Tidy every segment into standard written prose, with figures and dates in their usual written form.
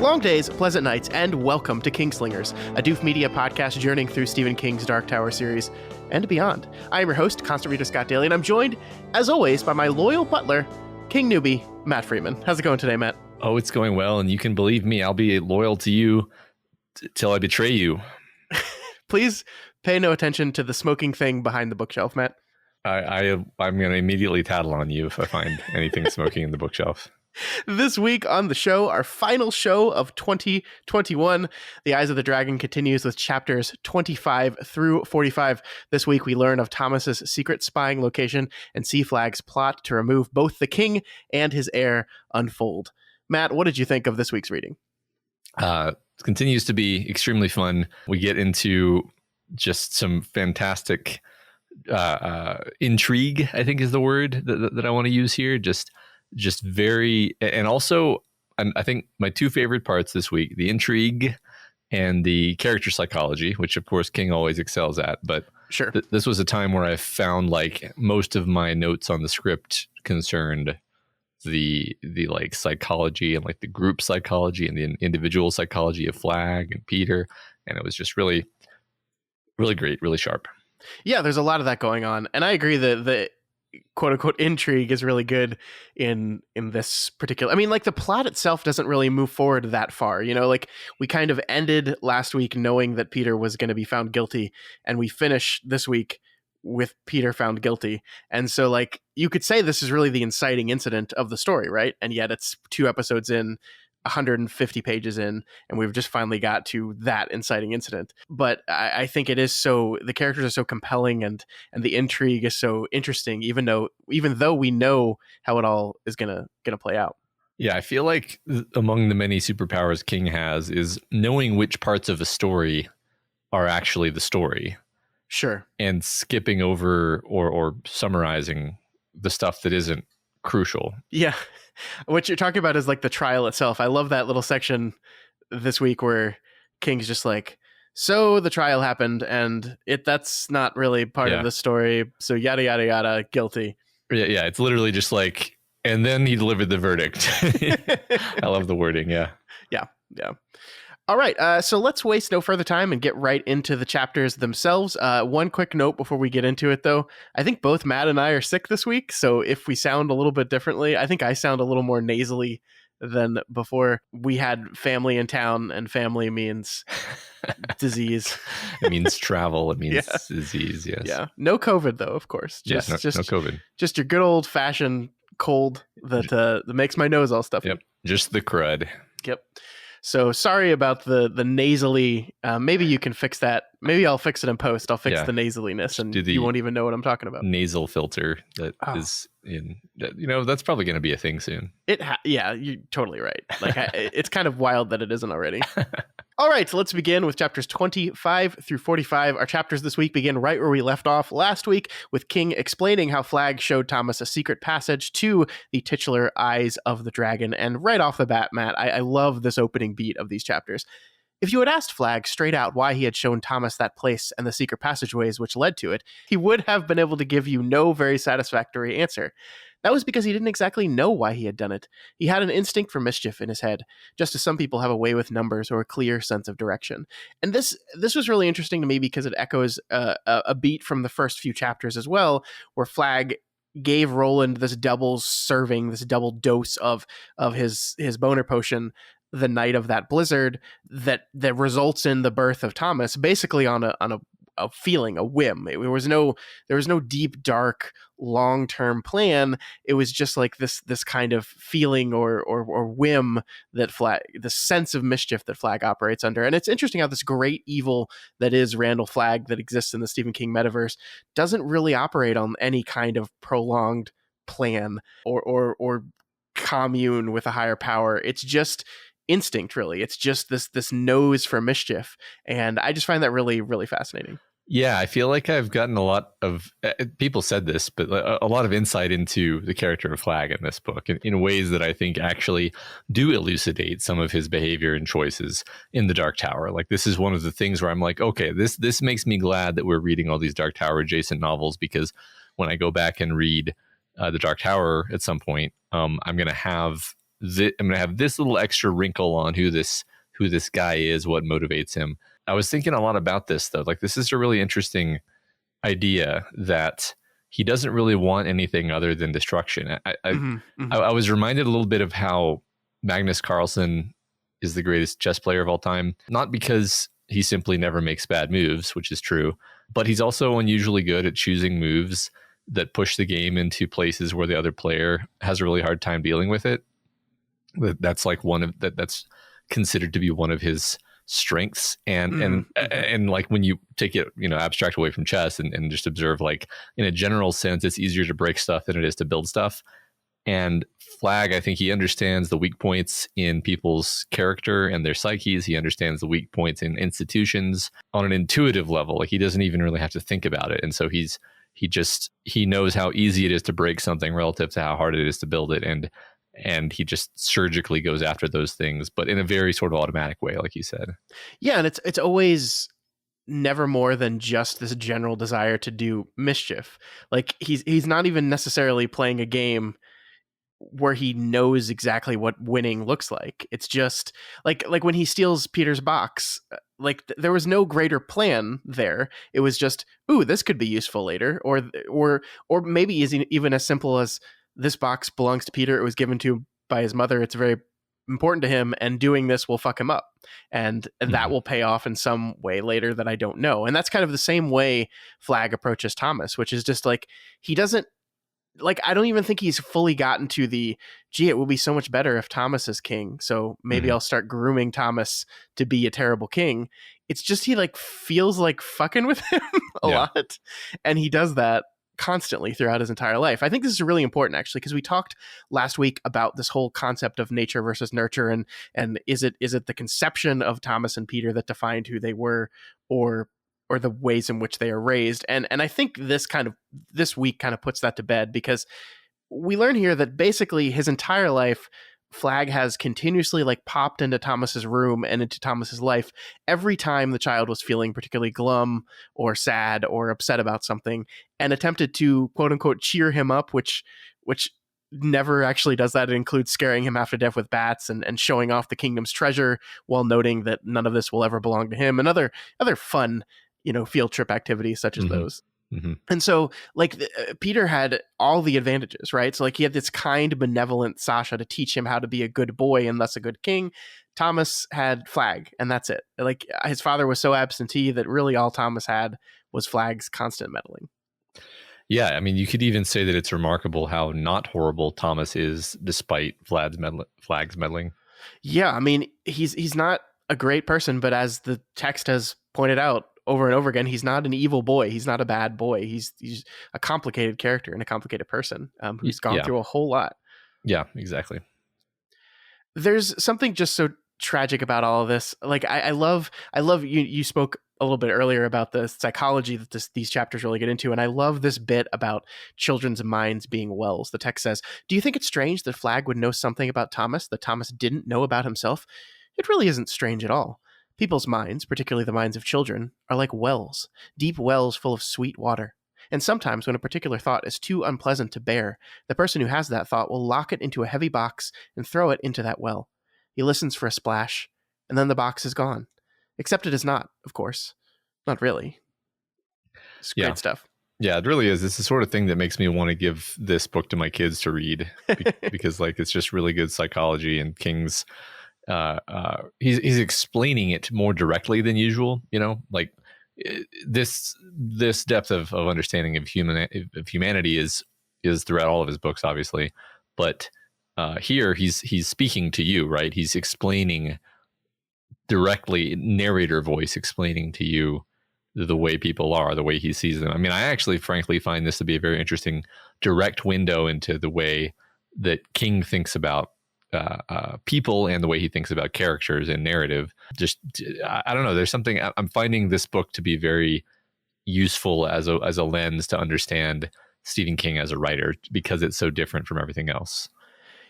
Long days, pleasant nights, and welcome to Kingslingers, a Doof Media podcast journeying through Stephen King's Dark Tower series and beyond. I am your host, Constant Reader Scott Daly, and I'm joined, as always, by my loyal butler, King Newbie, Matt Freeman. How's it going today, Matt? Oh, it's going well, and you can believe me, I'll be loyal to you till I betray you. Please pay no attention to the smoking thing behind the bookshelf, Matt. I'm going to immediately tattle on you if I find anything smoking in the bookshelf. This week on the show, our final show of 2021, The Eyes of the Dragon continues with chapters 25 through 45. This week, we learn of Thomas's secret spying location and see Flagg's plot to remove both the king and his heir unfold. Matt, what did you think of this week's reading? It continues to be extremely fun. We get into just some fantastic intrigue, I think is the word that I want to use here. Just very, and also, I think my two favorite parts this week, the intrigue and the character psychology, which of course King always excels at. But sure, this was a time where I found like most of my notes on the script concerned the like psychology and like the group psychology and the individual psychology of Flagg and Peter. And it was just really, really great, really sharp. Yeah, there's a lot of that going on. And I agree that the quote unquote intrigue is really good in this particular. I mean, like the plot itself doesn't really move forward that far. You know, like we kind of ended last week knowing that Peter was going to be found guilty, and we finish this week with Peter found guilty. And so like you could say this is really the inciting incident of the story, right? And yet it's 2 episodes in, 150 pages in, and we've just finally got to that inciting incident. But I think it is so, the characters are so compelling and the intrigue is so interesting, even though we know how it all is gonna play out. Yeah, I feel like among the many superpowers King has is knowing which parts of a story are actually the story. Sure. And skipping over or summarizing the stuff that isn't crucial. Yeah. What you're talking about is like the trial itself. I love that little section this week where King's just like, so the trial happened and that's not really part of the story. So yada, yada, yada, guilty. Yeah. It's literally just like, and then he delivered the verdict. I love the wording. Yeah. All right, so let's waste no further time and get right into the chapters themselves. One quick note before we get into it, though. I think both Matt and I are sick this week, so if we sound a little bit differently, I think I sound a little more nasally than before. We had family in town, and family means disease. It means travel. It means disease, yes. Yeah, no COVID, though, of course. No COVID. Just your good old-fashioned cold that makes my nose all stuffy. Yep, just the crud. Yep. So sorry about the nasally. Maybe you can fix that. Maybe I'll fix it in post. I'll fix the nasaliness, and you won't even know what I'm talking about. Nasal filter that is in. That's probably going to be a thing soon. Yeah, you're totally right. Like it's kind of wild that it isn't already. All right, so let's begin with chapters 25 through 45. Our chapters this week begin right where we left off last week, with King explaining how Flagg showed Thomas a secret passage to the titular Eyes of the Dragon. And right off the bat, Matt, I love this opening beat of these chapters. If you had asked Flagg straight out why he had shown Thomas that place and the secret passageways which led to it, he would have been able to give you no very satisfactory answer. That was because he didn't exactly know why he had done it. He had an instinct for mischief in his head, just as some people have a way with numbers or a clear sense of direction. And this was really interesting to me because it echoes a beat from the first few chapters as well, where Flagg gave Roland this double serving, this double dose of his boner potion the night of that blizzard that results in the birth of Thomas, basically on a feeling, a whim. There was no deep, dark, long-term plan. It was just like this kind of feeling or whim that Flagg, the sense of mischief that Flagg operates under. And it's interesting how this great evil that is Randall Flagg that exists in the Stephen King metaverse doesn't really operate on any kind of prolonged plan or commune with a higher power. It's just instinct, really. It's just this nose for mischief. And I just find that really, really fascinating. Yeah, I feel like I've gotten a lot of, people said this, but a lot of insight into the character of Flagg in this book in ways that I think actually do elucidate some of his behavior and choices in the Dark Tower. Like this is one of the things where I'm like, okay, this makes me glad that we're reading all these Dark Tower adjacent novels, because when I go back and read the Dark Tower at some point, I'm going to have I'm going to have this little extra wrinkle on who this guy is, what motivates him. I was thinking a lot about this though. Like, this is a really interesting idea that he doesn't really want anything other than destruction. I was reminded a little bit of how Magnus Carlsen is the greatest chess player of all time, not because he simply never makes bad moves, which is true, but he's also unusually good at choosing moves that push the game into places where the other player has a really hard time dealing with it. That's like that's considered to be one of his strengths. And like, when you take it, abstract away from chess and just observe, like, in a general sense, it's easier to break stuff than it is to build stuff. And Flagg, I think he understands the weak points in people's character and their psyches. He understands the weak points in institutions on an intuitive level. Like, he doesn't even really have to think about it. And so he knows how easy it is to break something relative to how hard it is to build it. And he just surgically goes after those things, but in a very sort of automatic way, like you said. Yeah, and it's always never more than just this general desire to do mischief. Like, he's not even necessarily playing a game where he knows exactly what winning looks like. It's just like when he steals Peter's box, like, there was no greater plan there. It was just, ooh, this could be useful later, or maybe even as simple as, this box belongs to Peter. It was given to him by his mother. It's very important to him, and doing this will fuck him up, and that will pay off in some way later that I don't know. And that's kind of the same way Flagg approaches Thomas, which is just like, he doesn't, like, I don't even think he's fully gotten to the, gee, it will be so much better if Thomas is king, so maybe I'll start grooming Thomas to be a terrible king. It's just, he like feels like fucking with him a lot, and he does that constantly throughout his entire life. I think this is really important, actually, because we talked last week about this whole concept of nature versus nurture, and is it the conception of Thomas and Peter that defined who they were, or the ways in which they are raised. And I think this week kind of puts that to bed, because we learn here that basically his entire life, Flagg has continuously like popped into Thomas's room and into Thomas's life every time the child was feeling particularly glum or sad or upset about something, and attempted to, quote unquote, cheer him up, which never actually does that. It includes scaring him half to death with bats and showing off the kingdom's treasure while noting that none of this will ever belong to him, and other fun, field trip activities such as those. And so, like, Peter had all the advantages, right? So, like, he had this kind, benevolent Sasha to teach him how to be a good boy and thus a good king. Thomas had Flagg, and that's it. Like, his father was so absentee that really all Thomas had was Flagg's constant meddling. Yeah, I mean, you could even say that it's remarkable how not horrible Thomas is, despite Flagg's meddling. Yeah, I mean, he's not a great person, but as the text has pointed out over and over again, he's not an evil boy. He's not a bad boy. He's a complicated character and a complicated person who's gone through a whole lot. Yeah, exactly. There's something just so tragic about all of this. Like, I love you spoke a little bit earlier about the psychology that these chapters really get into, and I love this bit about children's minds being wells. The text says, "Do you think it's strange that Flagg would know something about Thomas that Thomas didn't know about himself? It really isn't strange at all. People's minds, particularly the minds of children, are like wells, deep wells full of sweet water. And sometimes when a particular thought is too unpleasant to bear, the person who has that thought will lock it into a heavy box and throw it into that well. He listens for a splash, and then the box is gone. Except it is not, of course. Not really." It's great stuff. Yeah, it really is. It's the sort of thing that makes me want to give this book to my kids to read, because like, it's just really good psychology, and King's he's explaining it more directly than usual. Like, this depth of understanding of humanity is throughout all of his books, obviously, but here he's speaking to you, right? He's explaining directly, narrator voice, explaining to you the way people are, the way he sees them. I mean, I actually frankly find this to be a very interesting direct window into the way that King thinks about people and the way he thinks about characters and narrative. Just, I don't know, there's something, I'm finding this book to be very useful as a lens to understand Stephen King as a writer, because it's so different from everything else.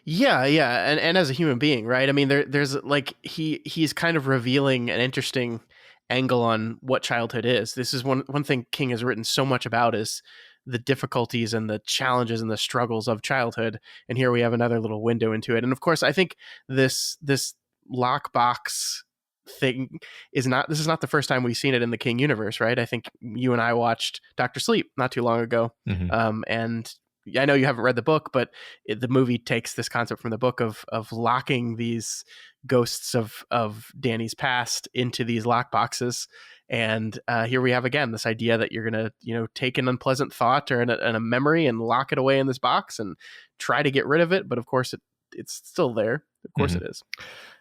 Yeah, and as a human being, right? I mean, there's like, he's kind of revealing an interesting angle on what childhood is. This is one thing King has written so much about, is the difficulties and the challenges and the struggles of childhood. And here we have another little window into it. And of course, I think this lockbox thing is not the first time we've seen it in the King universe, right? I think you and I watched Dr. Sleep not too long ago. And I know you haven't read the book, but the movie takes this concept from the book of locking these ghosts of Danny's past into these lockboxes. And here we have again this idea that you're gonna, take an unpleasant thought or a memory and lock it away in this box and try to get rid of it. But of course, it's still there. Of course, it is.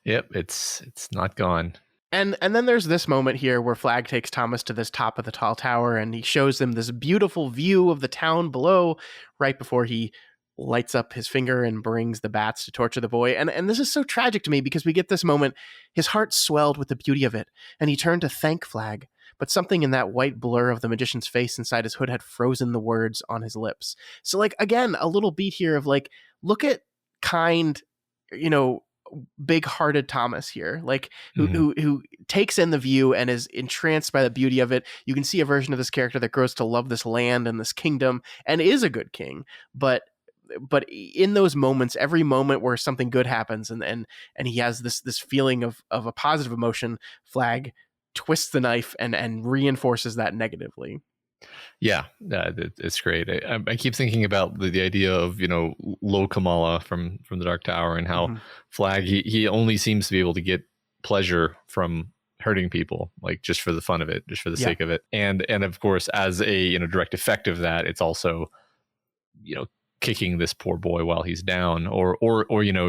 Yep, it's not gone. And then there's this moment here where Flagg takes Thomas to this top of the tall tower, and he shows them this beautiful view of the town below right before he lights up his finger and brings the bats to torture the boy. And this is so tragic to me because we get this moment. His heart swelled with the beauty of it, and he turned to thank Flagg. But something in that white blur of the magician's face inside his hood had frozen the words on his lips. So, again, a little beat here of look at kind, big-hearted Thomas here, who takes in the view and is entranced by the beauty of it. You can see a version of this character that grows to love this land and this kingdom and is a good king, but in those moments, every moment where something good happens and he has this feeling of a positive emotion, Flagg twists the knife and reinforces that negatively. Yeah, it's great. I keep thinking about the idea of, Lo Kamala from the Dark Tower and how Flagg, he only seems to be able to get pleasure from hurting people, just for the fun of it, just for the sake of it. And of course, as a direct effect of that, it's also, kicking this poor boy while he's down or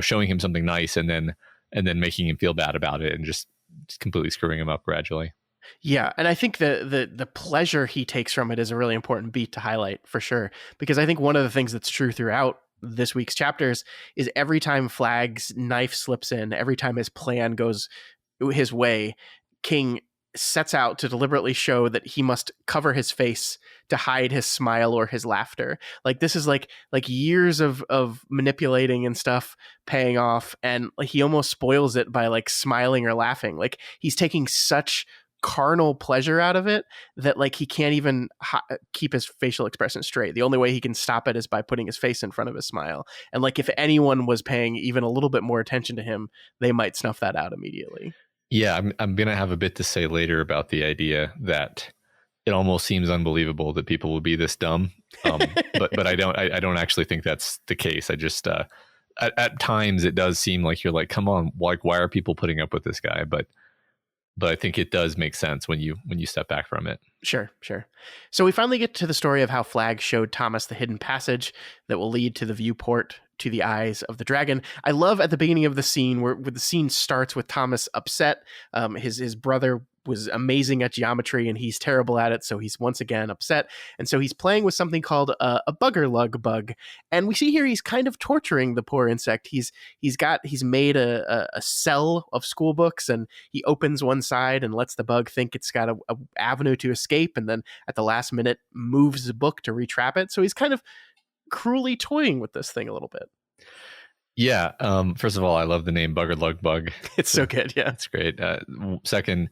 showing him something nice and then making him feel bad about it and just completely screwing him up gradually. Yeah, and I think the pleasure he takes from it is a really important beat to highlight for sure, because I think one of the things that's true throughout this week's chapters is every time Flagg's knife slips in, every time his plan goes his way, King sets out to deliberately show that he must cover his face to hide his smile or his laughter. This is like years of manipulating and stuff paying off, and he almost spoils it by smiling or laughing. He's taking such carnal pleasure out of it that he can't even keep his facial expression straight. The only way he can stop it is by putting his face in front of his smile. And if anyone was paying even a little bit more attention to him, they might snuff that out immediately. Yeah, I'm going to have a bit to say later about the idea that it almost seems unbelievable that people will be this dumb. But I don't actually think that's the case. I just at times it does seem like you're come on, why are people putting up with this guy? But I think it does make sense when you step back from it. Sure. So we finally get to the story of how Flagg showed Thomas the hidden passage that will lead to the viewport to the eyes of the dragon. I love at the beginning of the scene where the scene starts with Thomas upset. His brother was amazing at geometry and he's terrible at it, so he's once again upset. And so he's playing with something called a bugger lug bug. And we see here he's kind of torturing the poor insect. He's made a cell of school books, and he opens one side and lets the bug think it's got a avenue to escape, and then at the last minute moves the book to retrap it. So he's kind of cruelly toying with this thing a little bit. Yeah. First of all, I love the name Bugger Lug Bug. It's so good. Yeah, it's great. Second,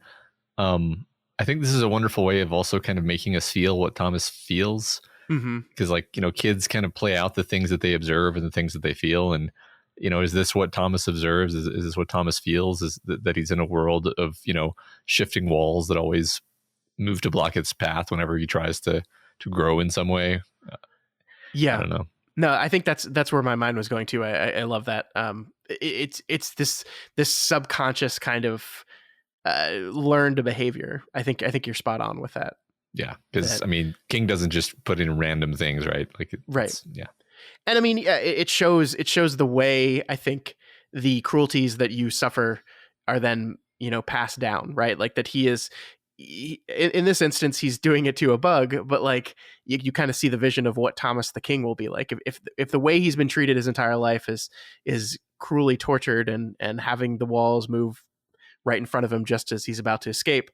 I think this is a wonderful way of also kind of making us feel what Thomas feels, because kids kind of play out the things that they observe and the things that they feel. And, is this what Thomas observes? Is this what Thomas feels? Is that he's in a world of, shifting walls that always move to block its path whenever he tries to grow in some way? Yeah. I don't know. No, I think that's where my mind was going to. I love that. It's this subconscious kind of learned behavior. I think you're spot on with that. Yeah, because King doesn't just put in random things, right? Right. Yeah. And it shows the way I think the cruelties that you suffer are then passed down, right? That he is. In this instance, he's doing it to a bug, but you kind of see the vision of what Thomas the King will be like if the way he's been treated his entire life is cruelly tortured and having the walls move right in front of him just as he's about to escape.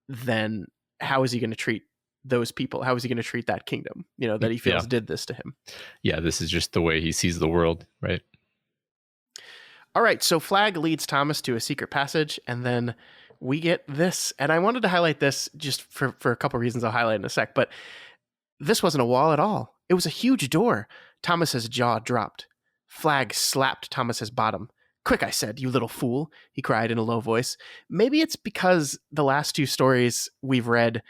Then how is he going to treat those people? How is he going to treat that kingdom? That he feels did this to him. Yeah, this is just the way he sees the world, right? All right, so Flagg leads Thomas to a secret passage, and then we get this, and I wanted to highlight this just for a couple of reasons I'll highlight in a sec, but This wasn't a wall at all. It was a huge door. Thomas's jaw dropped. Flagg slapped Thomas's bottom. Quick, I said, you little fool, he cried in a low voice. Maybe it's because the last two stories we've read,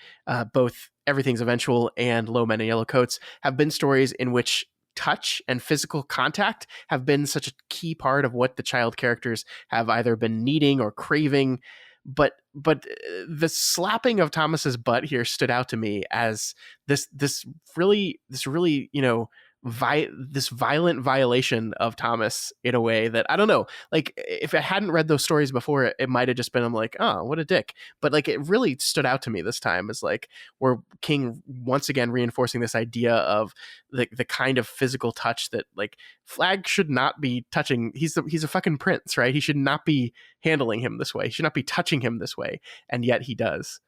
both Everything's Eventual and Low Men in Yellow Coats, have been stories in which touch and physical contact have been such a key part of what the child characters have either been needing or craving. But the slapping of Thomas's butt here stood out to me as this really this violent violation of Thomas in a way that, I don't know, like if I hadn't read those stories before, it might have just been, I'm like, oh, what a dick. But like it really stood out to me this time as like where King once again reinforcing this idea of the kind of physical touch that like Flagg should not be touching. He's a fucking prince, right? He should not be handling him this way. He should not be touching him this way. And yet he does.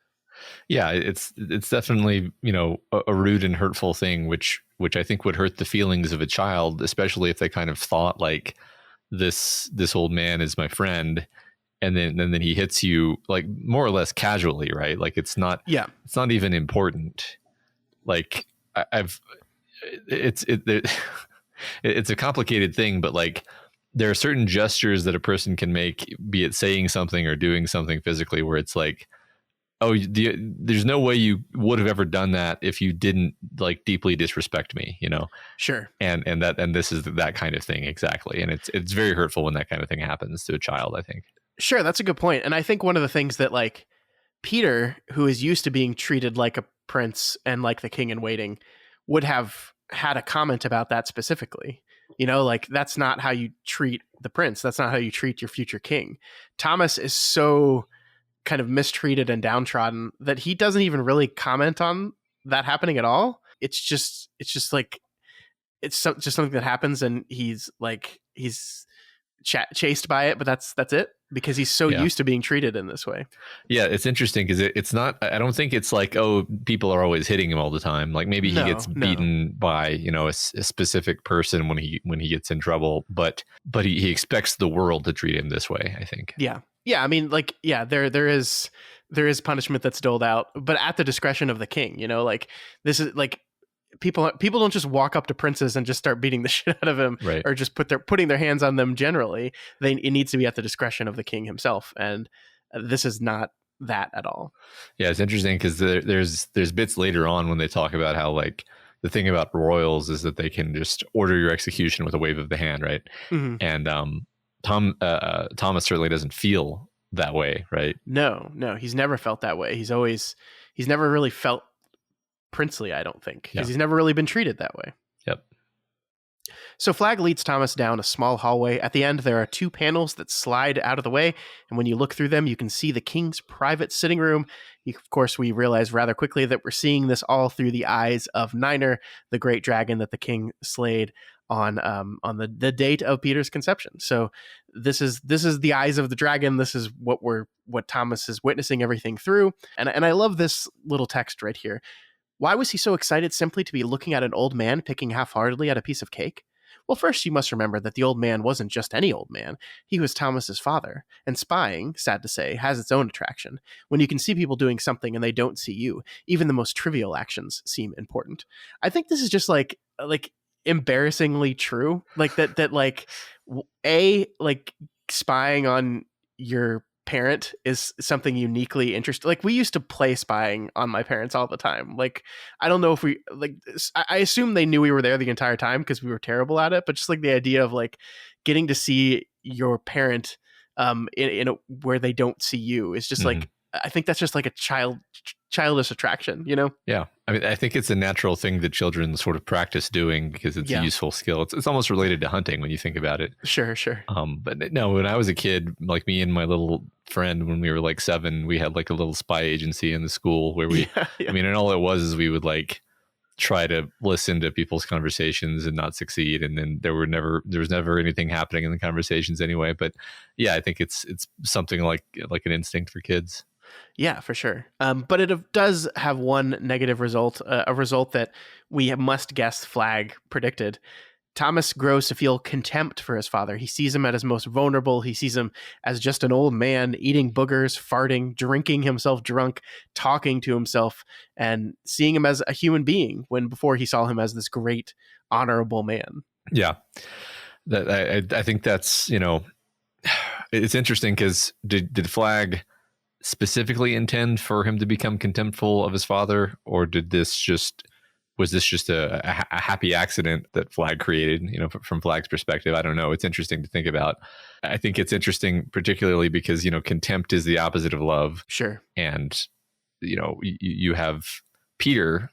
Yeah, it's definitely, a rude and hurtful thing, which I think would hurt the feelings of a child, especially if they kind of thought like this old man is my friend, and then he hits you like more or less casually, right? Like it's not even important. Like it's a complicated thing, but like there are certain gestures that a person can make, be it saying something or doing something physically, where it's like, oh, there's no way you would have ever done that if you didn't like deeply disrespect me, Sure. And this is that kind of thing. Exactly. And it's very hurtful when that kind of thing happens to a child, I think. Sure. That's a good point. And I think one of the things that like Peter, who is used to being treated like a prince and like the king in waiting, would have had a comment about that specifically. Like that's not how you treat the prince. That's not how you treat your future king. Thomas is so kind of mistreated and downtrodden that he doesn't even really comment on that happening at all. It's just like it's just something that happens, and he's chased by it, but that's it, because he's so used to being treated in this way. Yeah, it's interesting because it's not, I don't think it's like, oh, people are always hitting him all the time. Like maybe he gets beaten by a specific person when he gets in trouble, but he expects the world to treat him this way, I think. Yeah, I mean, like, there is punishment that's doled out, but at the discretion of the king. Like this is like people don't just walk up to princes and just start beating the shit out of him, right, or just putting their hands on them. Generally, it needs to be at the discretion of the king himself, and this is not that at all. Yeah, it's interesting because there's bits later on when they talk about how like the thing about royals is that they can just order your execution with a wave of the hand, right? Mm-hmm. And Thomas certainly doesn't feel that way, right? No, he's never felt that way. He's never really felt princely, I don't think, because he's never really been treated that way. Yep. So Flagg leads Thomas down a small hallway. At the end, there are two panels that slide out of the way, and when you look through them, you can see the king's private sitting room. Of course, we realize rather quickly that we're seeing this all through the eyes of Niner, the great dragon that the king slayed on the date of Peter's conception. So this is the eyes of the dragon. This is what Thomas is witnessing everything through. And I love this little text right here. Why was he so excited simply to be looking at an old man picking half-heartedly at a piece of cake? Well, first you must remember that the old man wasn't just any old man. He was Thomas's father. And spying, sad to say, has its own attraction. When you can see people doing something and they don't see you, even the most trivial actions seem important. I think this is just like embarrassingly true. Like that like spying on your parent is something uniquely interesting. Like we used to play spying on my parents all the time. Like I don't know if we I assume they knew we were there the entire time because we were terrible at it, but just like the idea of like getting to see your parent in a, where they don't see you is just like, I think that's just like a childish attraction, Yeah, I mean, I think it's a natural thing that children sort of practice doing because it's a useful skill. It's almost related to hunting when you think about it. Sure. But no, when I was a kid, like me and my little friend, when we were like 7, we had like a little spy agency in the school where we, I mean, and all it was is we would like try to listen to people's conversations and not succeed, and then there was never anything happening in the conversations anyway. But yeah, I think it's something like an instinct for kids. Yeah, for sure. But it does have one negative result, a result that we must guess Flagg predicted. Thomas grows to feel contempt for his father. He sees him at his most vulnerable. He sees him as just an old man eating boogers, farting, drinking himself drunk, talking to himself, and seeing him as a human being when before he saw him as this great, honorable man. Yeah. I think that's, it's interesting because did Flagg specifically intend for him to become contemptful of his father, or was this just a happy accident that Flagg created, from Flagg's perspective? I don't know. It's interesting to think about. I think it's interesting, particularly because, contempt is the opposite of love. Sure. And, you have Peter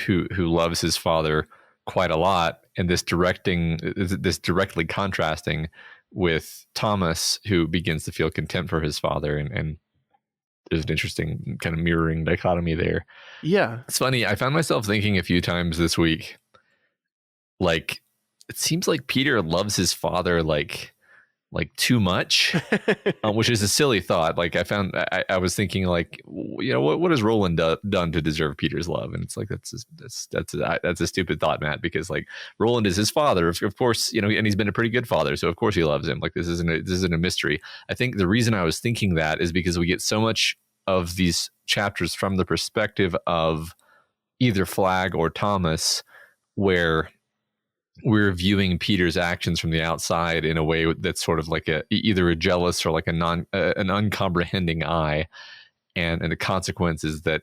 who loves his father quite a lot. And this directly contrasting with Thomas, who begins to feel contempt for his father. And there's an interesting kind of mirroring dichotomy there. Yeah. It's funny. I found myself thinking a few times this week, like, it seems like Peter loves his father like too much, which is a silly thought. Like I was thinking, like, what has Roland done to deserve Peter's love? And it's like, that's a stupid thought, Matt, because like Roland is his father, of course, and he's been a pretty good father. So of course he loves him. Like this isn't a mystery. I think the reason I was thinking that is because we get so much of these chapters from the perspective of either Flagg or Thomas, where we're viewing Peter's actions from the outside in a way that's sort of like either a jealous or like an uncomprehending eye, and the consequence is that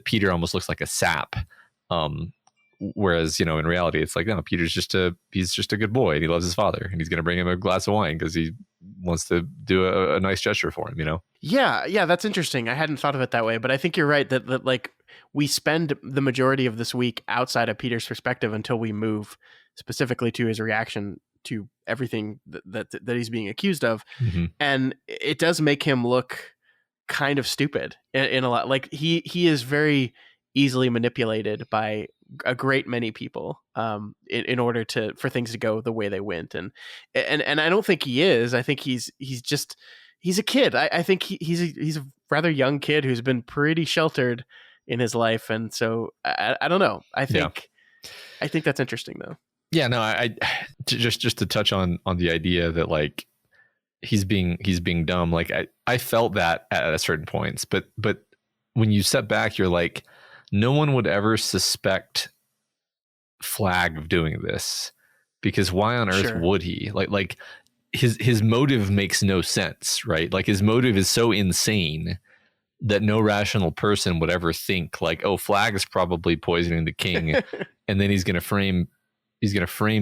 Peter almost looks like a sap, whereas in reality it's like, no, Peter's he's just a good boy and he loves his father and he's going to bring him a glass of wine because he wants to do a nice gesture for him. Yeah, that's interesting. I hadn't thought of it that way, but I think you're right that like we spend the majority of this week outside of Peter's perspective until we move specifically to his reaction to everything that he's being accused of. Mm-hmm. And it does make him look kind of stupid in a lot. Like he is very easily manipulated by a great many people in order for things to go the way they went. And I don't think he is. I think he's a kid. I think he's a rather young kid who's been pretty sheltered in his life, and so I don't know. I think that's interesting though. Yeah, no, I just to touch on the idea that like he's being dumb. Like I felt that at a certain points, but when you step back, you're like, no one would ever suspect Flagg of doing this, because why on earth would he? Like his motive makes no sense, right? Like his motive is so insane that no rational person would ever think like, oh, Flagg is probably poisoning the king, and then he's going to frame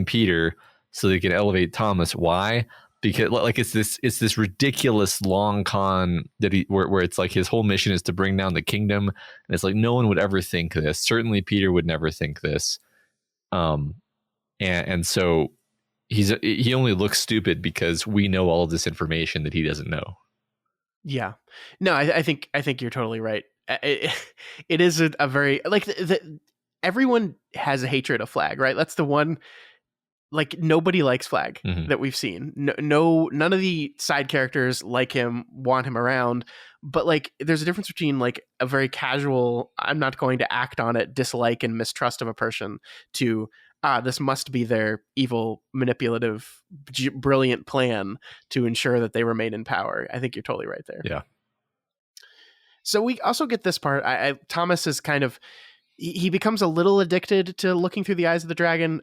Peter so they can elevate Thomas. Why? Because like it's this ridiculous long con that where it's like his whole mission is to bring down the kingdom, and it's like no one would ever think this. Certainly Peter would never think this. And so he only looks stupid because we know all of this information that he doesn't know. Yeah, no, I think you're totally right. It is a very like everyone has a hatred of Flagg, right? That's the one. Like nobody likes Flagg that we've seen. No, none of the side characters like him, want him around. But like, there's a difference between like a very casual, I'm not going to act on it, dislike and mistrust of a person, to this must be their evil, manipulative, brilliant plan to ensure that they remain in power. I think you're totally right there. Yeah. So we also get this part. Thomas is kind of, he becomes a little addicted to looking through the eyes of the dragon.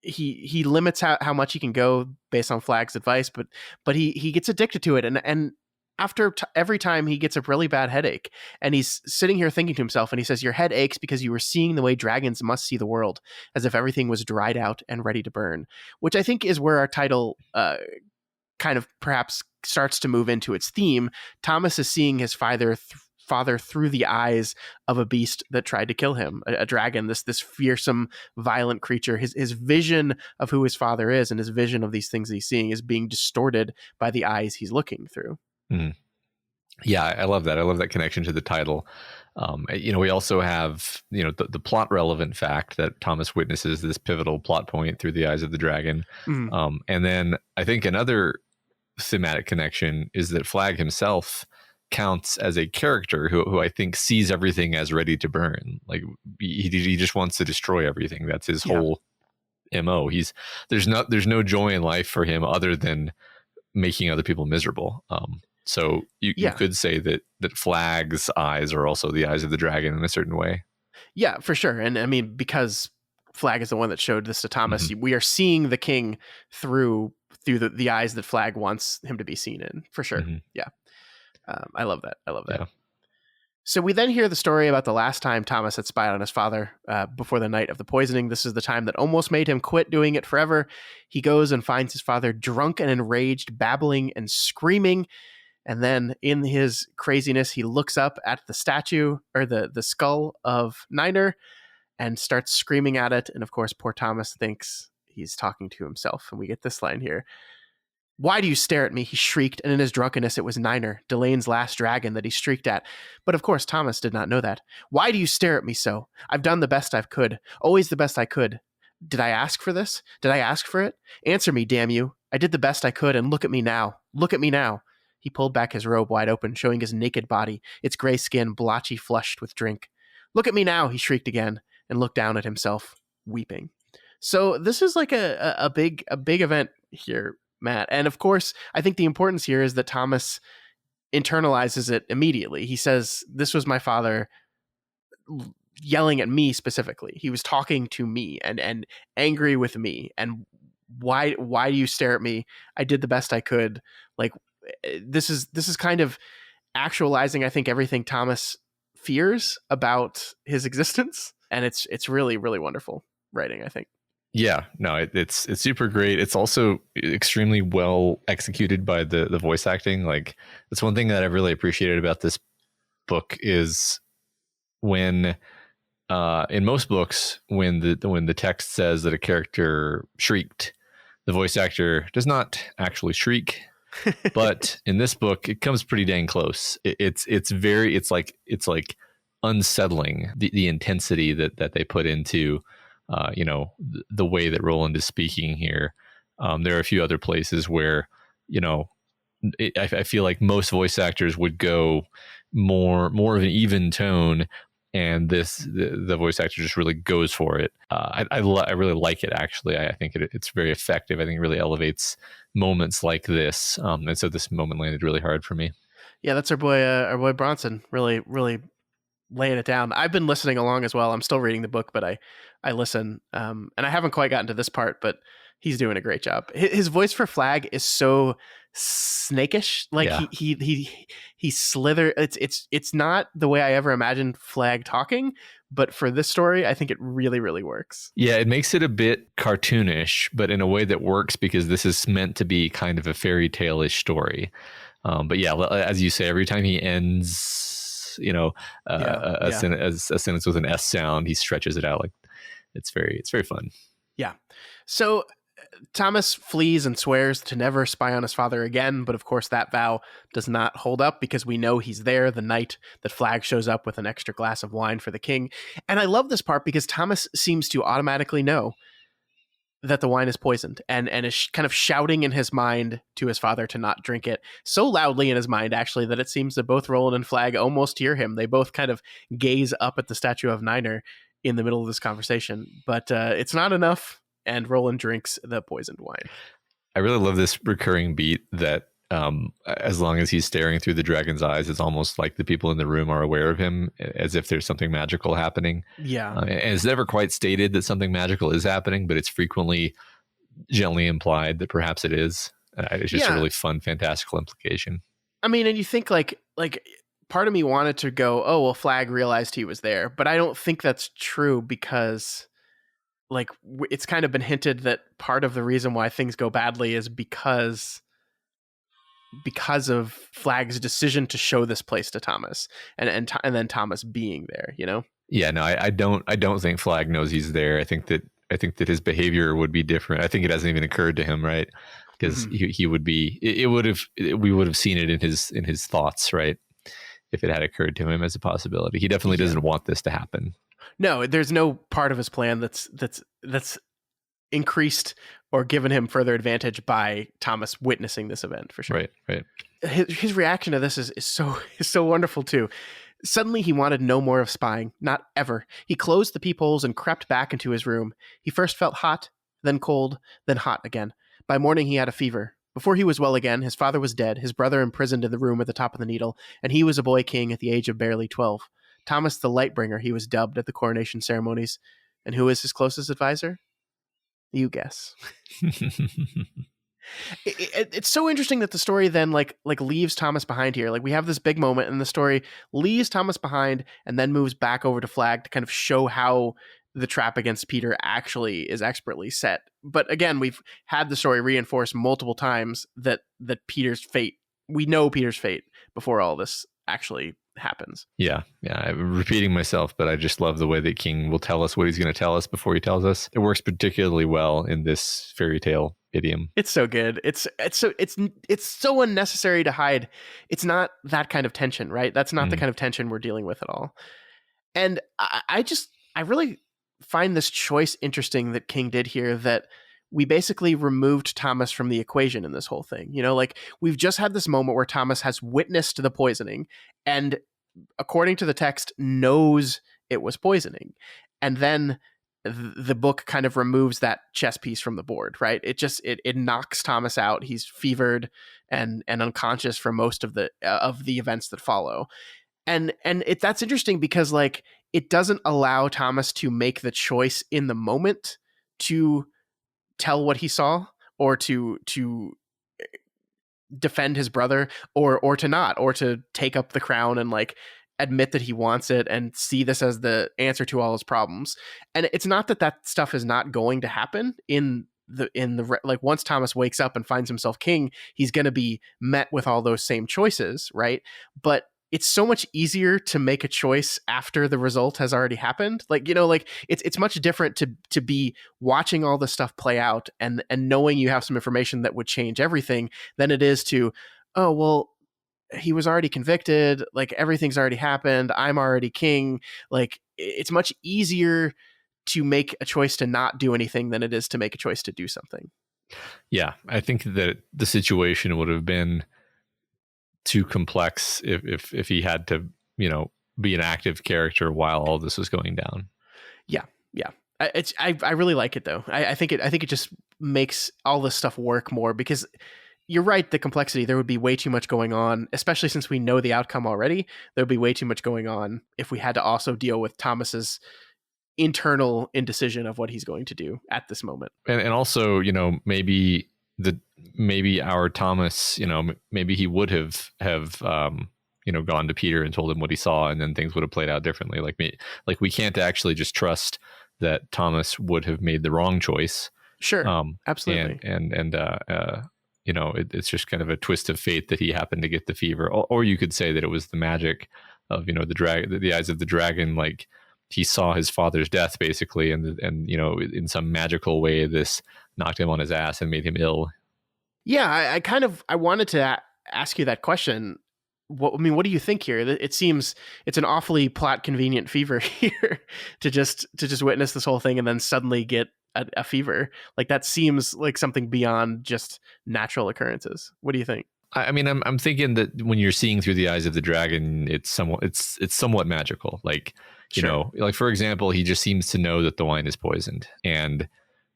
He limits how much he can go based on Flagg's advice, but he gets addicted to it. And after every time he gets a really bad headache, and he's sitting here thinking to himself, and he says, your head aches because you were seeing the way dragons must see the world, as if everything was dried out and ready to burn, which I think is where our title kind of perhaps starts to move into its theme. Thomas is seeing his father through the eyes of a beast that tried to kill him, a dragon, this fearsome, violent creature. His vision of who his father is and his vision of these things he's seeing is being distorted by the eyes he's looking through. Mm-hmm. Yeah, I love that. I love that connection to the title. We also have, the plot relevant fact that Thomas witnesses this pivotal plot point through the eyes of the dragon. Mm-hmm. And then I think another thematic connection is that Flagg himself counts as a character who I think sees everything as ready to burn. Like he just wants to destroy everything. That's his whole MO. There's no joy in life for him other than making other people miserable. So you could say that Flagg's eyes are also the eyes of the dragon in a certain way. Yeah, for sure. And I mean, because Flagg is the one that showed this to Thomas, we are seeing the king through the eyes that Flagg wants him to be seen in, for sure. Yeah. I love that. Yeah. So we then hear the story about the last time Thomas had spied on his father before the night of the poisoning. This is the time that almost made him quit doing it forever. He goes and finds his father drunk and enraged, babbling and screaming. And then in his craziness, he looks up at the statue or the skull of Niner and starts screaming at it. And of course, poor Thomas thinks he's talking to himself. And we get this line here. "Why do you stare at me?" he shrieked, and in his drunkenness it was Niner, Delane's last dragon, that he shrieked at. But of course Thomas did not know that. "Why do you stare at me so? I've done the best I could, always the best I could. Did I ask for this? Did I ask for it? Answer me, damn you. I did the best I could, and look at me now. Look at me now." He pulled back his robe wide open, showing his naked body, its gray skin blotchy flushed with drink. "Look at me now," he shrieked again, and looked down at himself, weeping. So this is like a big event here, Matt. And of course, I think the importance here is that Thomas internalizes it immediately. He says, "This was my father yelling at me specifically. He was talking to me and angry with me. And why do you stare at me? I did the best I could." Like, this is kind of actualizing, I think, everything Thomas fears about his existence. And it's really, really wonderful writing, I think. Yeah, no, it's super great. It's also extremely well executed by the voice acting. Like, that's one thing that I've really appreciated about this book is when in most books, when the text says that a character shrieked, the voice actor does not actually shriek. But in this book, it comes pretty dang close. It's like unsettling, the intensity that they put into the way that Roland is speaking here. There are a few other places where, I feel like most voice actors would go more of an even tone, and the voice actor just really goes for it. I really like it, actually. I think it's very effective. I think it really elevates moments like this. And so this moment landed really hard for me. Yeah, that's our boy Bronson, really, really laying it down. I've been listening along as well. I'm still reading the book, but I listen. And I haven't quite gotten to this part, but he's doing a great job. His voice for Flagg is so snakish. Like, yeah. he slither. It's not the way I ever imagined Flagg talking, but for this story, I think it really, really works. Yeah, it makes it a bit cartoonish, but in a way that works because this is meant to be kind of a fairy tale-ish story. But yeah, as you say, every time he ends, a sentence with an S sound, he stretches it out. Like, it's very fun. Yeah. So Thomas flees and swears to never spy on his father again, but of course that vow does not hold up because we know he's there the night that Flagg shows up with an extra glass of wine for the king. And I love this part because Thomas seems to automatically know that the wine is poisoned and is kind of shouting in his mind to his father to not drink it, so loudly in his mind, actually, that it seems that both Roland and Flagg almost hear him. They both kind of gaze up at the statue of Niner in the middle of this conversation, but it's not enough. And Roland drinks the poisoned wine. I really love this recurring beat that as long as he's staring through the dragon's eyes, it's almost like the people in the room are aware of him, as if there's something magical happening. Yeah. And it's never quite stated that something magical is happening, but it's frequently gently implied that perhaps it is. It's just a really fun, fantastical implication. I mean, and you think like part of me wanted to go, oh, well, Flagg realized he was there, but I don't think that's true because like it's kind of been hinted that part of the reason why things go badly is because of Flagg's decision to show this place to Thomas and then Thomas being there, Yeah, no, I don't think Flagg knows he's there. I think that his behavior would be different. I think it hasn't even occurred to him, right? Because he would be, we would have seen it in his thoughts, right? If it had occurred to him as a possibility. He definitely doesn't want this to happen. No, there's no part of his plan that's increased or given him further advantage by Thomas witnessing this event, for sure. Right. His reaction to this is so wonderful too. Suddenly he wanted no more of spying, not ever. He closed the peepholes and crept back into his room. He first felt hot, then cold, then hot again. By morning he had a fever. Before he was well again, his father was dead, his brother imprisoned in the room at the top of the Needle, and he was a boy king at the age of barely 12. Thomas the Lightbringer, he was dubbed at the coronation ceremonies. And who is his closest advisor? You guess. It's so interesting that the story then like leaves Thomas behind here. Like we have this big moment and the story leaves Thomas behind and then moves back over to Flagg to kind of show how the trap against Peter actually is expertly set. But again, we've had the story reinforced multiple times that Peter's fate, we know Peter's fate before all this actually happens. Yeah. I'm repeating myself, but I just love the way that King will tell us what he's going to tell us before he tells us. It works particularly well in this fairy tale idiom. It's so good. It's so unnecessary to hide. It's not that kind of tension, right? That's not the kind of tension we're dealing with at all. And I really find this choice interesting that King did here, that we basically removed Thomas from the equation in this whole thing. You know, like we've just had this moment where Thomas has witnessed the poisoning and according to the text knows it was poisoning. And then the book kind of removes that chess piece from the board, right? It knocks Thomas out. He's fevered and unconscious for most of the events that follow. And that's interesting because like it doesn't allow Thomas to make the choice in the moment to tell what he saw or to defend his brother or to not, or to take up the crown and like admit that he wants it and see this as the answer to all his problems. And it's not that stuff is not going to happen in the like once Thomas wakes up and finds himself king, he's going to be met with all those same choices, right? But it's so much easier to make a choice after the result has already happened. Like, you know, like it's much different to be watching all this stuff play out and knowing you have some information that would change everything than it is to, oh, well, he was already convicted. Like everything's already happened. I'm already king. Like it's much easier to make a choice to not do anything than it is to make a choice to do something. Yeah. I think that the situation would have been too complex if he had to, you know, be an active character while all this was going down. Yeah. I really like it though. I think it just makes all this stuff work more because you're right. The complexity, there would be way too much going on, especially since we know the outcome already. There would be way too much going on if we had to also deal with Thomas's internal indecision of what he's going to do at this moment. And also, you know, maybe our Thomas, you know, maybe he would have you know, gone to Peter and told him what he saw, and then things would have played out differently. Like we can't actually just trust that Thomas would have made the wrong choice. Sure, absolutely. And you know, it's just kind of a twist of fate that he happened to get the fever, or you could say that it was the magic of, you know, the eyes of the dragon. Like he saw his father's death basically, and you know, in some magical way, this knocked him on his ass and made him ill. Yeah, I wanted to ask you that question. What do you think here? It seems it's an awfully plot convenient fever here to just witness this whole thing and then suddenly get a fever. Like that seems like something beyond just natural occurrences. What do you think? I mean, I'm thinking that when you're seeing through the eyes of the dragon, it's somewhat magical. Like, you Sure. know, like for example, he just seems to know that the wine is poisoned, and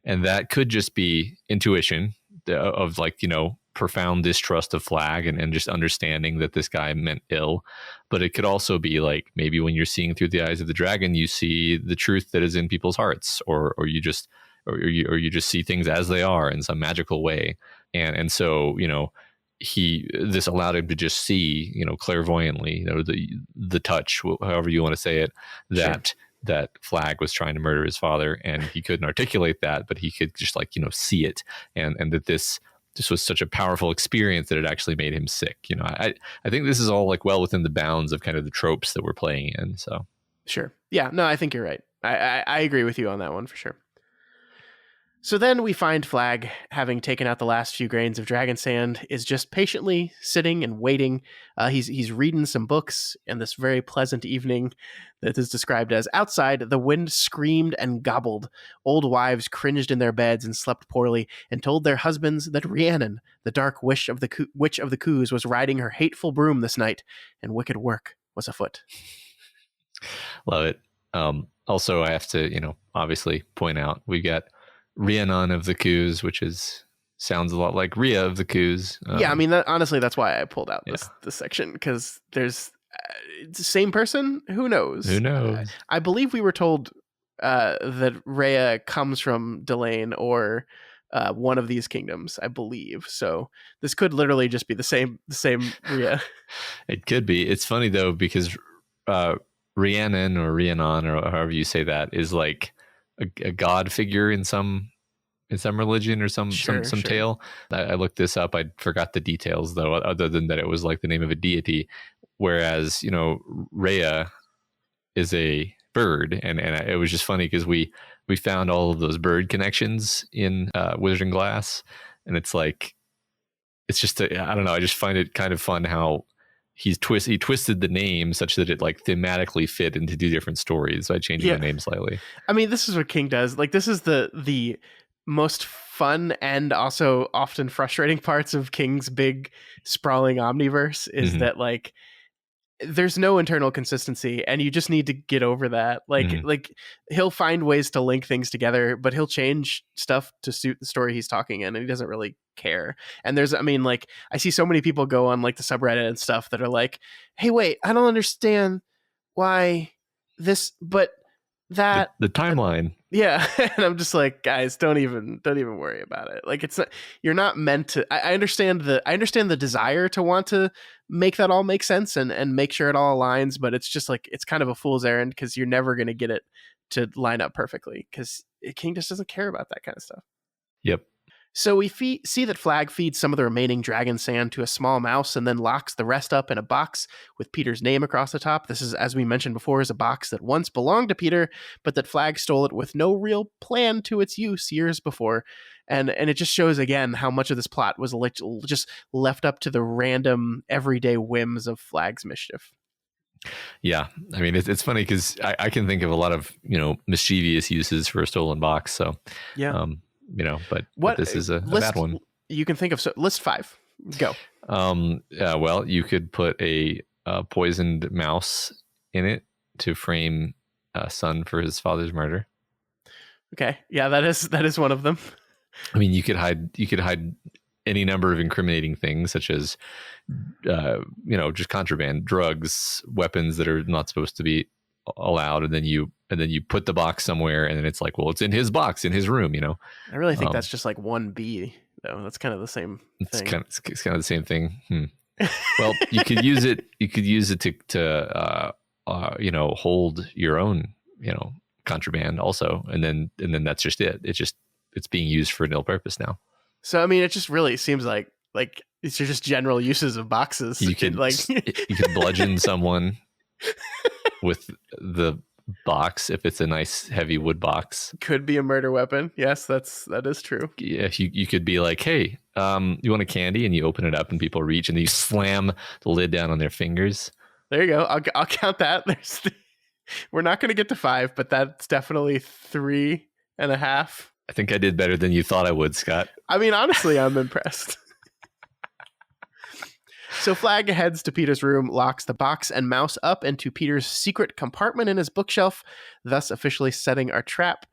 that could just be intuition of like, you know, profound distrust of Flagg and just understanding that this guy meant ill. But it could also be like maybe when you're seeing through the eyes of the dragon, you see the truth that is in people's hearts, or you just see things as they are in some magical way. And so, you know, this allowed him to just see, you know, clairvoyantly, you know, the touch, however you want to say it, that Flagg was trying to murder his father, and he couldn't articulate that, but he could just like, you know, see it, and that this was such a powerful experience that it actually made him sick. You know, I think this is all like well within the bounds of kind of the tropes that we're playing in. So Sure. Yeah, no, I think you're right. I agree with you on that one for sure. So then we find Flagg, having taken out the last few grains of dragon sand, is just patiently sitting and waiting. He's reading some books in this very pleasant evening that is described as outside. The wind screamed and gobbled. Old wives cringed in their beds and slept poorly, and told their husbands that Rhiannon, the dark witch of the Coos, was riding her hateful broom this night, and wicked work was afoot. Love it. Also, I have to, you know, obviously point out we got Rhiannon of the Coos, which sounds a lot like Rhea of the Coos. Yeah, I mean, honestly, that's why I pulled out this section, because there's the same person. Who knows? Who knows? I believe we were told that Rhea comes from Delane or one of these kingdoms, I believe. So this could literally just be the same Rhea. It could be. It's funny though, because Rhiannon or Rhiannon, or however you say that, is like a god figure in some religion or some tale. I looked this up. I forgot the details though, other than that it was like the name of a deity. Whereas, Rhea is a bird, and it was just funny because we found all of those bird connections in Wizarding Glass, and it's like, it's just I don't know. I just find it kind of fun how he twisted the name such that it like thematically fit into two different stories by changing the name slightly. I mean, this is what King does. Like, this is the most fun and also often frustrating parts of King's big sprawling omniverse is that like there's no internal consistency, and you just need to get over that. Like he'll find ways to link things together, but he'll change stuff to suit the story he's talking in, and he doesn't really care. And I see so many people go on like the subreddit and stuff that are like, hey, wait, I don't understand why this, but that the timeline. Yeah. And I'm just like, guys, don't even worry about it. Like, it's not, you're not meant to. I understand the desire to want to make that all make sense and make sure it all aligns, but it's just like, it's kind of a fool's errand, because you're never going to get it to line up perfectly, because King just doesn't care about that kind of stuff. Yep. So we see that Flagg feeds some of the remaining dragon sand to a small mouse and then locks the rest up in a box with Peter's name across the top. This is, as we mentioned before, is a box that once belonged to Peter, but that Flagg stole it with no real plan to its use years before. And it just shows again how much of this plot was just left up to the random everyday whims of Flagg's mischief. Yeah, I mean, it's funny because I can think of a lot of mischievous uses for a stolen box. So yeah. But this is a bad one. You can think of list 5. Go. Well, you could put a poisoned mouse in it to frame a son for his father's murder. Okay, yeah, that is one of them. I mean, you could hide any number of incriminating things, such as just contraband, drugs, weapons that are not supposed to be allowed, and then you put the box somewhere, and then it's like, well, it's in his box in his room. I really think that's just like 1B though. That's kind of the same thing. It's kind of the same thing. Well, you could use it to hold your own contraband also, and then that's just it. It's being used for an ill purpose now. So I mean, it just really seems like these are just general uses of boxes. You could bludgeon someone with the box if it's a nice heavy wood box. Could be a murder weapon. Yes, that is true. Yeah, you could be like, hey, you want a candy, and you open it up and people reach and you slam the lid down on their fingers. There you go. I'll count that. We're not going to get to 5, but that's definitely 3.5. I think I did better than you thought I would, Scott. I mean, honestly, I'm impressed. So Flagg heads to Peter's room, locks the box and mouse up into Peter's secret compartment in his bookshelf, thus officially setting our trap.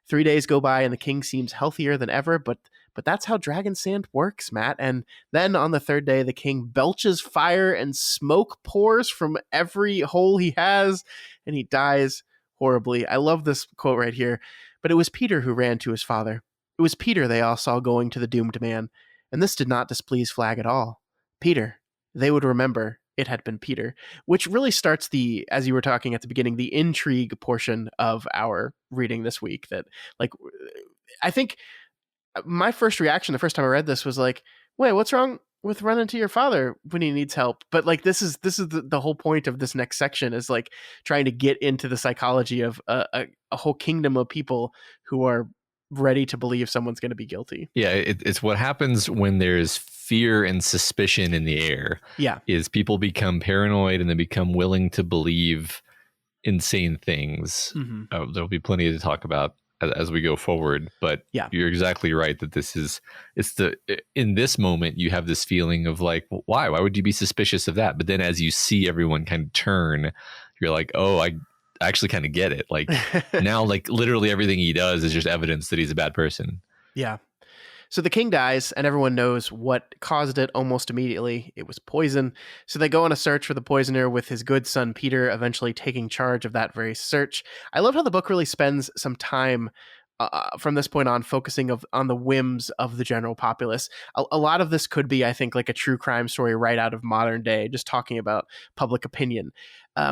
3 days go by and the king seems healthier than ever, but that's how dragon sand works, Matt. And then on the 3rd day, the king belches fire and smoke pours from every hole he has, and he dies horribly. I love this quote right here. But it was Peter who ran to his father. It was Peter they all saw going to the doomed man, and this did not displease Flagg at all. Peter. They would remember it had been Peter, which really starts as you were talking at the beginning, the intrigue portion of our reading this week. That, like, I think my first reaction the first time I read this was like, wait, what's wrong with running to your father when he needs help? But like, this is the whole point of this next section, is like trying to get into the psychology of a whole kingdom of people who are ready to believe someone's going to be guilty. Yeah, it's what happens when there's fear and suspicion in the air. Yeah, is people become paranoid and they become willing to believe insane things. Mm-hmm. There'll be plenty to talk about as we go forward, but yeah, you're exactly right that in this moment you have this feeling of like, why would you be suspicious of that? But then as you see everyone kind of turn, you're like, oh, actually kind of get it. Like now, like literally everything he does is just evidence that he's a bad person. Yeah. So the king dies, and everyone knows what caused it almost immediately. It was poison. So they go on a search for the poisoner, with his good son Peter eventually taking charge of that very search. I love how the book really spends some time from this point on focusing on the whims of the general populace. A lot of this could be, I think, like a true crime story right out of modern day, just talking about public opinion.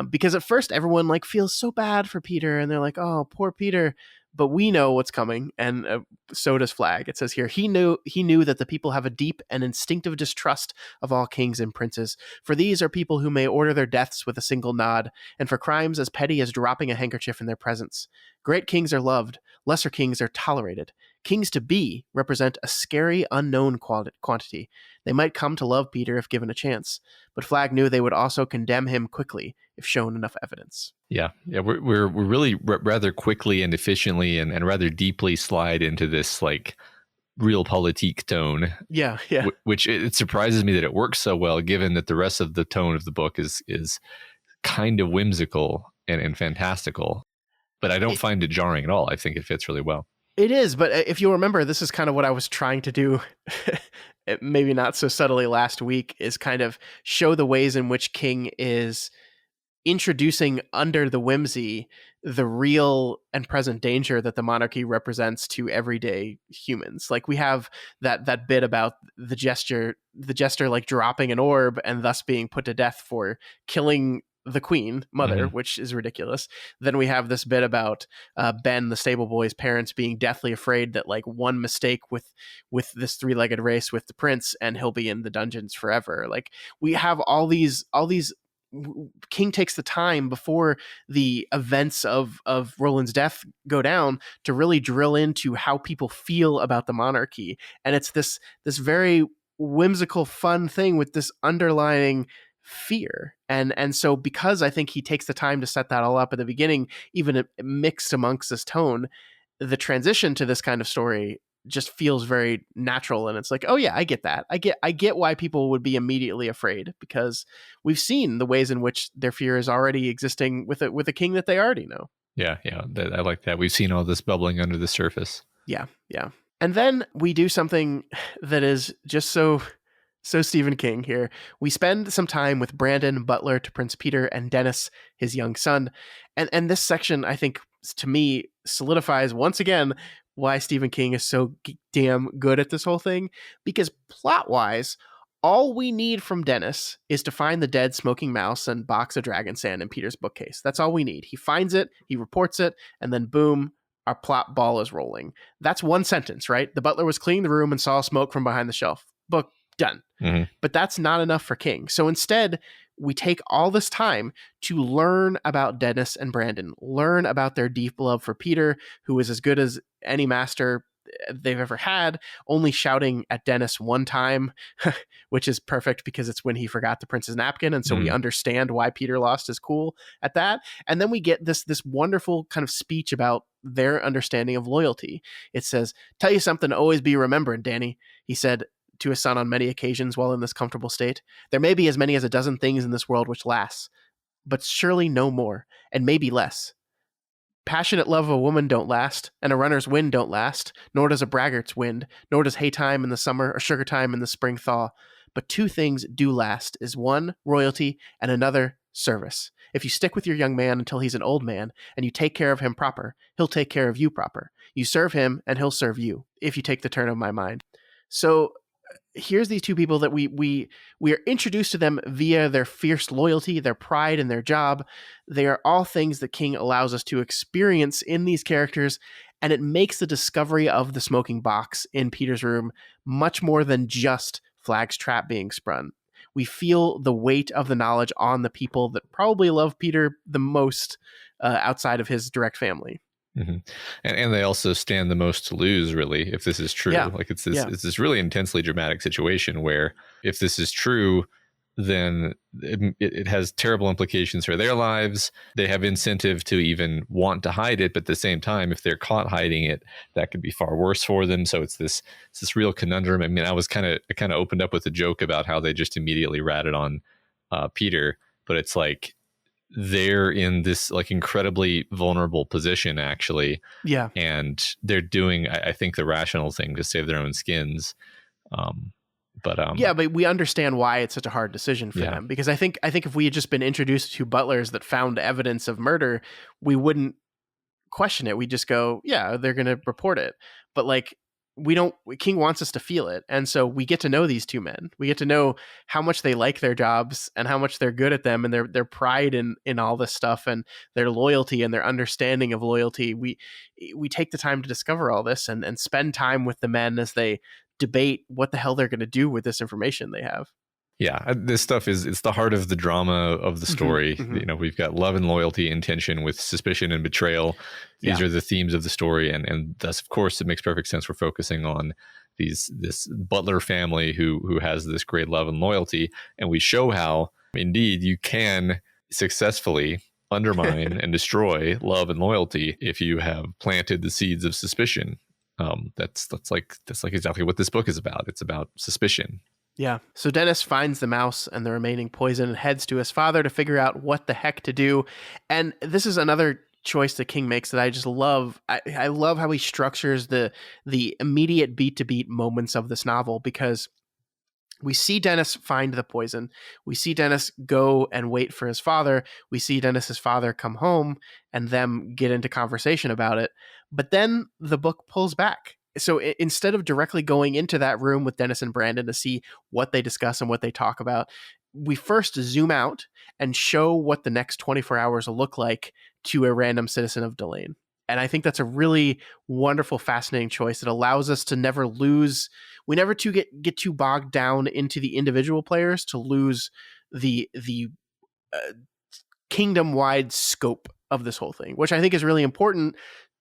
Because at first everyone like feels so bad for Peter, and they're like, "Oh, poor Peter." But we know what's coming, and so does Flagg. It says here, he knew that the people have a deep and instinctive distrust of all kings and princes, for these are people who may order their deaths with a single nod, and for crimes as petty as dropping a handkerchief in their presence. Great kings are loved, lesser kings are tolerated. Kings to be represent a scary, unknown quantity. They might come to love Peter if given a chance, but Flagg knew they would also condemn him quickly if shown enough evidence. Yeah, we're really rather quickly and efficiently and rather deeply slide into this like realpolitik tone. Yeah. Which it surprises me that it works so well, given that the rest of the tone of the book is kind of whimsical and fantastical. But I don't find it jarring at all. I think it fits really well. It is, but if you remember, this is kind of what I was trying to do, maybe not so subtly last week, is kind of show the ways in which King is introducing under the whimsy the real and present danger that the monarchy represents to everyday humans. Like we have that bit about the jester like dropping an orb and thus being put to death for killing the queen mother, which is ridiculous. Then we have this bit about Ben, the stable boy's parents, being deathly afraid that like one mistake with this three-legged race with the prince and he'll be in the dungeons forever. Like we have all these King takes the time before the events of Roland's death go down to really drill into how people feel about the monarchy. And it's this very whimsical, fun thing with this underlying fear. And so because I think he takes the time to set that all up at the beginning, even mixed amongst this tone, the transition to this kind of story just feels very natural. And it's like, oh yeah, I get that. I get why people would be immediately afraid, because we've seen the ways in which their fear is already existing with a king that they already know. Yeah. I like that. We've seen all this bubbling under the surface. Yeah. And then we do something that is just so Stephen King here. We spend some time with Brandon, butler to Prince Peter, and Dennis, his young son. And this section, I think, to me, solidifies once again why Stephen King is so damn good at this whole thing. Because plot-wise, all we need from Dennis is to find the dead smoking mouse and box of dragon sand in Peter's bookcase. That's all we need. He finds it, he reports it, and then boom, our plot ball is rolling. That's one sentence, right? The butler was cleaning the room and saw smoke from behind the shelf. Book done. But that's not enough for King. So instead, we take all this time to learn about Dennis and Brandon, learn about their deep love for Peter, who is as good as any master they've ever had, only shouting at Dennis one time, which is perfect because it's when he forgot the prince's napkin. And so we understand why Peter lost his cool at that. And then we get this wonderful kind of speech about their understanding of loyalty. It says, "Tell you something to always be remembered, Danny," he said to his son on many occasions while in this comfortable state. "There may be as many as a dozen things in this world which lasts, but surely no more, and maybe less. Passionate love of a woman don't last, and a runner's wind don't last, nor does a braggart's wind, nor does hay time in the summer or sugar time in the spring thaw. But two things do last, is one, royalty, and another, service. If you stick with your young man until he's an old man, and you take care of him proper, he'll take care of you proper. You serve him, and he'll serve you, if you take the turn of my mind." So here's these two people that we are introduced to them via their fierce loyalty, their pride, and their job. They are all things that King allows us to experience in these characters, and it makes the discovery of the smoking box in Peter's room much more than just Flagg's trap being sprung. We feel the weight of the knowledge on the people that probably love Peter the most outside of his direct family. And they also stand the most to lose, really, if this is true. Like it's this really intensely dramatic situation where if this is true, then it has terrible implications for their lives. They have incentive to even want to hide it, but at the same time, if they're caught hiding it, that could be far worse for them. So it's this real conundrum. I mean, I kind of opened up with a joke about how they just immediately ratted on Peter, but it's like they're in this like incredibly vulnerable position, actually. Yeah. And they're doing, I think, the rational thing to save their own skins. Um, Yeah, but we understand why it's such a hard decision for Yeah. them, because I think if we had just been introduced to butlers that found evidence of murder, we wouldn't question it. We just go, yeah, they're going to report it. But like, King wants us to feel it. And so we get to know these two men. We get to know how much they like their jobs and how much they're good at them, and their pride in all this stuff, and their loyalty and their understanding of loyalty. We take the time to discover all this and spend time with the men as they debate what the hell they're going to do with this information they have. Yeah, this stuff it's the heart of the drama of the story. Mm-hmm. You know, we've got love and loyalty and tension with suspicion and betrayal. These are the themes of the story, and thus, of course, it makes perfect sense we're focusing on this butler family who has this great love and loyalty, and we show how indeed you can successfully undermine and destroy love and loyalty if you have planted the seeds of suspicion. That's like exactly what this book is about. It's about suspicion. Yeah. So Dennis finds the mouse and the remaining poison and heads to his father to figure out what the heck to do. And this is another choice that King makes that I just love. I love how he structures the immediate beat to beat moments of this novel, because we see Dennis find the poison. We see Dennis go and wait for his father. We see Dennis's father come home and them get into conversation about it. But then the book pulls back. So instead of directly going into that room with Dennis and Brandon to see what they discuss and what they talk about, we first zoom out and show what the next 24 hours will look like to a random citizen of Delane. And I think that's a really wonderful, fascinating choice that allows us to never lose. We never get too bogged down into the individual players to lose the kingdom-wide scope of this whole thing, which I think is really important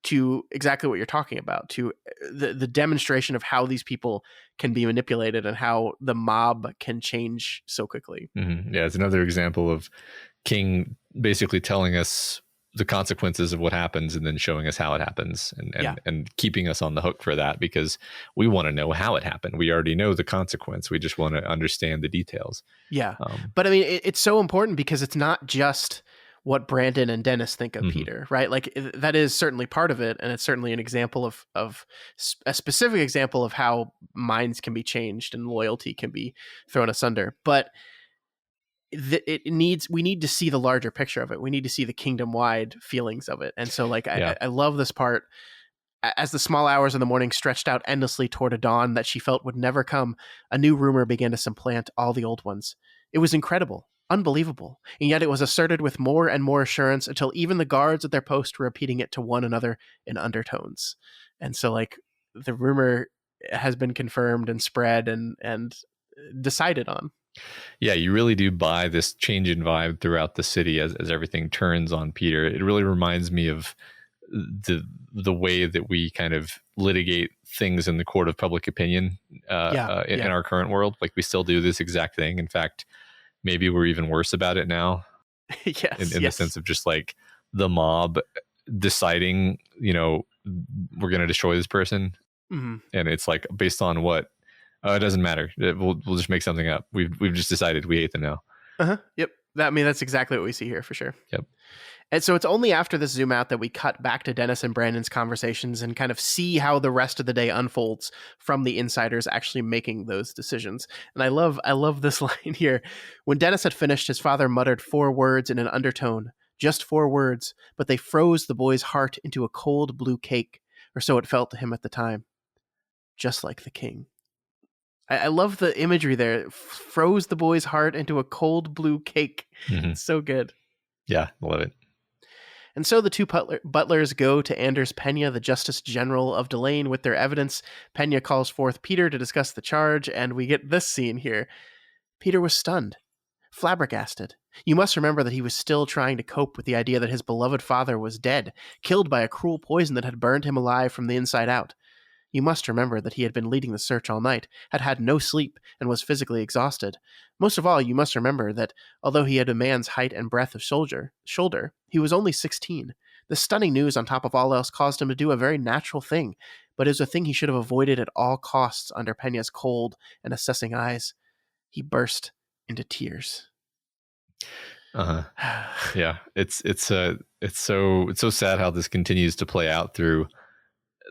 to exactly what you're talking about, to the demonstration of how these people can be manipulated and how the mob can change so quickly. Mm-hmm. Yeah, it's another example of King basically telling us the consequences of what happens and then showing us how it happens, and keeping us on the hook for that, because we want to know how it happened. We already know the consequence. We just want to understand the details. Yeah. But I mean, it's so important because it's not just what Brandon and Dennis think of Peter, right? Like that is certainly part of it. And it's certainly an example of a specific example of how minds can be changed and loyalty can be thrown asunder. But we need to see the larger picture of it. We need to see the kingdom wide feelings of it. And so like, I love this part. As the small hours of the morning stretched out endlessly toward a dawn that she felt would never come, a new rumor began to supplant all the old ones. It was incredible, unbelievable, and yet it was asserted with more and more assurance until even the guards at their post were repeating it to one another in undertones. And so like the rumor has been confirmed and spread and decided on. Yeah, you really do buy this change in vibe throughout the city as everything turns on Peter. It really reminds me of the way that we kind of litigate things in the court of public opinion in our current world. Like we still do this exact thing. In fact, maybe we're even worse about it now. Yes, in the sense of just like the mob deciding, we're going to destroy this person. Mm-hmm. And it's like based on what? It doesn't matter. We'll just make something up. We've just decided we hate them now. Yep. That's exactly what we see here for sure. Yep. And so it's only after this zoom out that we cut back to Dennis and Brandon's conversations and kind of see how the rest of the day unfolds from the insiders actually making those decisions. And I love this line here. When Dennis had finished, his father muttered 4 words in an undertone, just 4 words, but they froze the boy's heart into a cold blue cake, or so it felt to him at the time. Just like the king. I love the imagery there. Froze the boy's heart into a cold blue cake. Mm-hmm. It's so good. Yeah, I love it. And so the two butlers go to Anders Pena, the Justice General of Delane, with their evidence. Pena calls forth Peter to discuss the charge, and we get this scene here. Peter was stunned, flabbergasted. You must remember that he was still trying to cope with the idea that his beloved father was dead, killed by a cruel poison that had burned him alive from the inside out. You must remember that he had been leading the search all night, had had no sleep, and was physically exhausted. Most of all, you must remember that, although he had a man's height and breadth of shoulder, he was only 16. The stunning news, on top of all else, caused him to do a very natural thing, but it was a thing he should have avoided at all costs under Pena's cold and assessing eyes. He burst into tears. Uh-huh. Yeah, it's so sad how this continues to play out through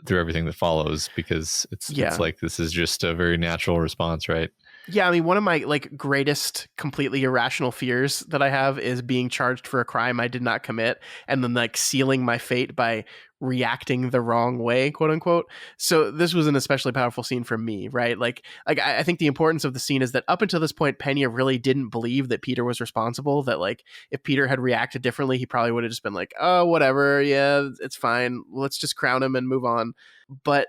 everything that follows, because it's Yeah. like this is just a very natural response, right? Yeah, I mean, one of my like greatest completely irrational fears that I have is being charged for a crime I did not commit and then like sealing my fate by reacting the wrong way, quote unquote. So this was an especially powerful scene for me, right? Like I think the importance of the scene is that up until this point, Pena really didn't believe that Peter was responsible. That like if Peter had reacted differently, he probably would have just been like, oh, whatever, yeah, it's fine. Let's just crown him and move on. But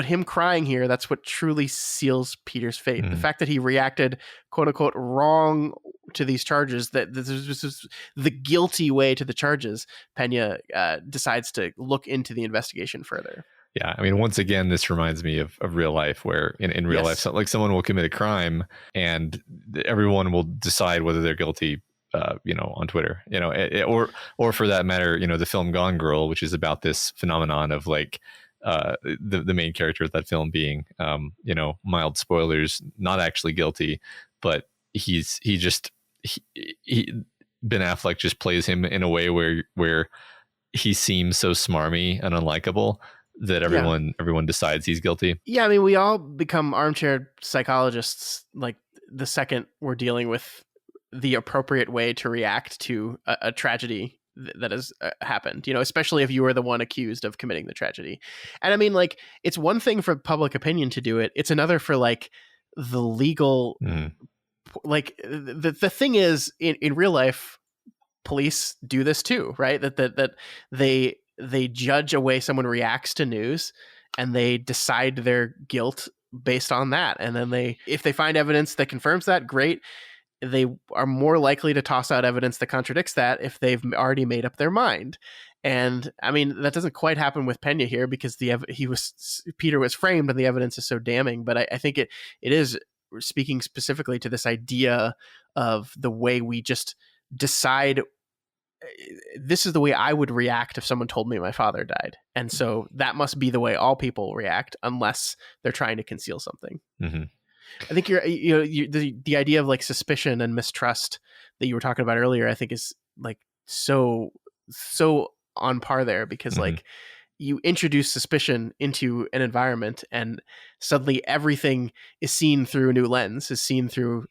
him crying here, that's what truly seals Peter's fate. The fact that he reacted, quote unquote, wrong to these charges, that this is the guilty way to the charges, Pena decides to look into the investigation further. Yeah, I mean, once again, this reminds me of real life, where in real life, so, like someone will commit a crime and everyone will decide whether they're guilty, on Twitter, or for that matter, the film Gone Girl, which is about this phenomenon of like, the main character of that film being, mild spoilers, not actually guilty, but he Ben Affleck just plays him in a way where he seems so smarmy and unlikable that everyone decides he's guilty. Yeah, I mean, we all become armchair psychologists like the second we're dealing with the appropriate way to react to a tragedy that has happened, especially if you were the one accused of committing the tragedy. And I mean, like, it's one thing for public opinion to do it. It's another for like the legal, like the thing is in real life, police do this too, right? That they judge a way someone reacts to news and they decide their guilt based on that. And then if they find evidence that confirms that, great. They are more likely to toss out evidence that contradicts that if they've already made up their mind. And I mean, that doesn't quite happen with Pena here because Peter was framed and the evidence is so damning. But I think it is speaking specifically to this idea of the way we just decide this is the way I would react if someone told me my father died. And so that must be the way all people react unless they're trying to conceal something. Mm-hmm. I think the idea of like suspicion and mistrust that you were talking about earlier, I think is like so on par there because like you introduce suspicion into an environment and suddenly everything is seen through a new lens, is seen through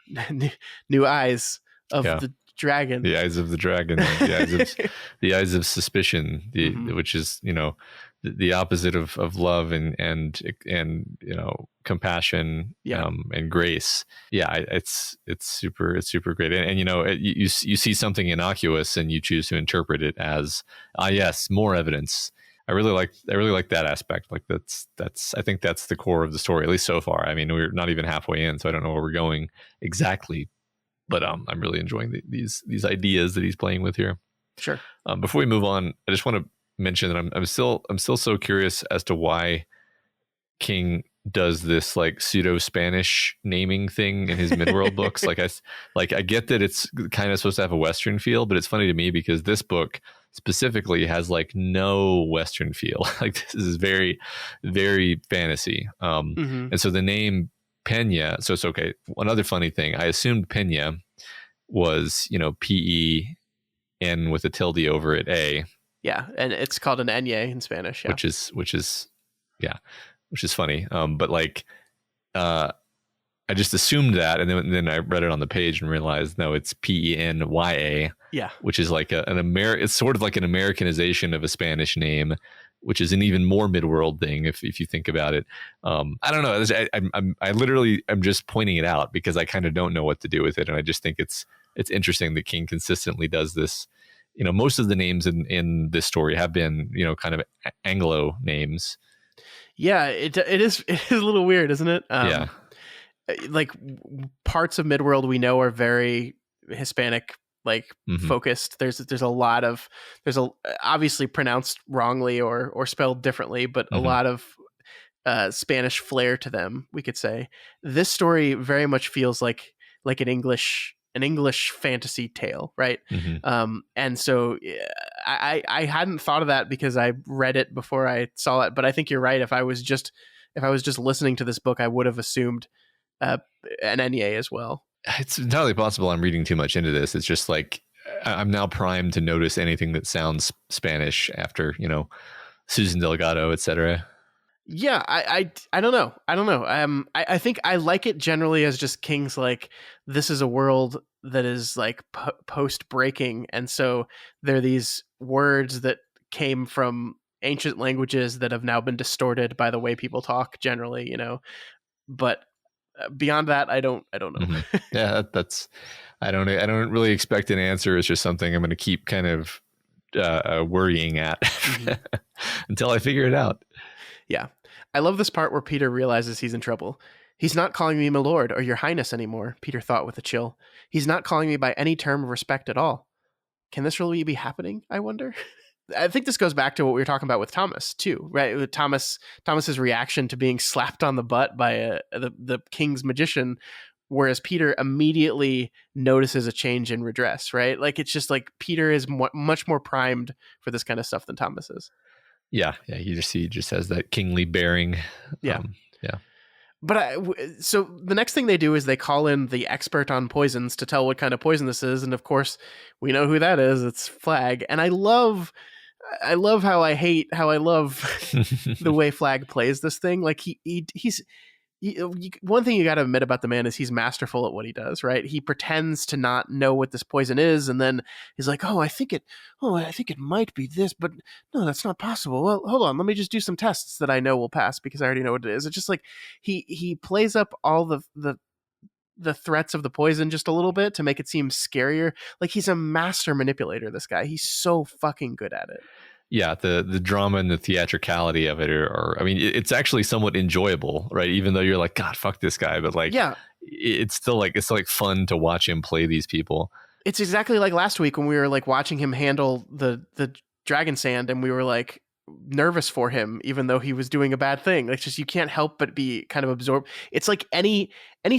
new eyes of the dragon. The eyes of the dragon, the eyes of suspicion, which is, the opposite of love and compassion, and grace. Yeah, it's super great. And you see something innocuous and you choose to interpret it as, yes, more evidence. I really like that aspect. Like that's I think that's the core of the story, at least so far. I mean, we're not even halfway in, so I don't know where we're going exactly. But I'm really enjoying these ideas that he's playing with here. Sure. Before we move on, I just want to mention that I'm still so curious as to why King does this like pseudo Spanish naming thing in his midworld books. I get that it's kind of supposed to have a Western feel, but it's funny to me because this book specifically has like no Western feel. Like this is very, very fantasy. And so the name Pena. So it's okay. Another funny thing, I assumed Pena was, P-E-N with a tilde over it, A. Yeah, and it's called an Enye in Spanish. Yeah. Which is funny. But like, I just assumed that, and then I read it on the page and realized no, it's P-E-N-Y-A. Yeah, which is like it's sort of like an Americanization of a Spanish name, which is an even more midworld thing if you think about it. I don't know. I literally am just pointing it out because I kind of don't know what to do with it, and I just think it's interesting that King consistently does this. Most of the names in this story have been kind of Anglo names. Yeah, it is a little weird, isn't it? Yeah. Like parts of midworld we know are very Hispanic focused. There's obviously pronounced wrongly or spelled differently, but a lot of Spanish flair to them, we could say. This story very much feels like an English fantasy tale, right? And so I hadn't thought of that because I read it before I saw it, but I think you're right. If I was just listening to this book, I would have assumed an Enye as well. It's entirely possible I'm reading too much into this. It's just like I'm now primed to notice anything that sounds Spanish after, Susan Delgado, etc. Yeah, I don't know. I don't know. I think I like it generally as just King's like, this is a world that is like post breaking, and so there are these words that came from ancient languages that have now been distorted by the way people talk generally, But beyond that, I don't know. Mm-hmm. Yeah, that's. I don't really expect an answer. It's just something I'm going to keep kind of worrying at until I figure it out. Yeah. I love this part where Peter realizes he's in trouble. He's not calling me my lord or your highness anymore, Peter thought with a chill. He's not calling me by any term of respect at all. Can this really be happening, I wonder? I think this goes back to what we were talking about with Thomas too, right? With Thomas's reaction to being slapped on the butt by the king's magician, whereas Peter immediately notices a change in redress, right? Like it's just like Peter is much more primed for this kind of stuff than Thomas is. Yeah. He just has that kingly bearing. Yeah. Yeah. But so the next thing they do is they call in the expert on poisons to tell what kind of poison this is, and of course we know who that is. It's Flagg, and I love how I love the way Flagg plays this thing. Like he's one thing you got to admit about the man is he's masterful at what he does, right? He pretends to not know what this poison is, and then he's like, I think it might be this, but no, that's not possible. Well, hold on, let me just do some tests that I know will pass because I already know what it is." It's just like he plays up all the threats of the poison just a little bit to make it seem scarier. Like he's a master manipulator, this guy. He's so fucking good at it. Yeah, the drama and the theatricality of it are I mean, it's actually somewhat enjoyable, right? Even though you're like, God, fuck this guy, but like, Yeah, it's still like fun to watch him play these people. it's exactly like last week when we were like watching him handle the dragon sand, and we were like nervous for him even though he was doing a bad thing. Like just you can't help but be kind of absorbed. It's like any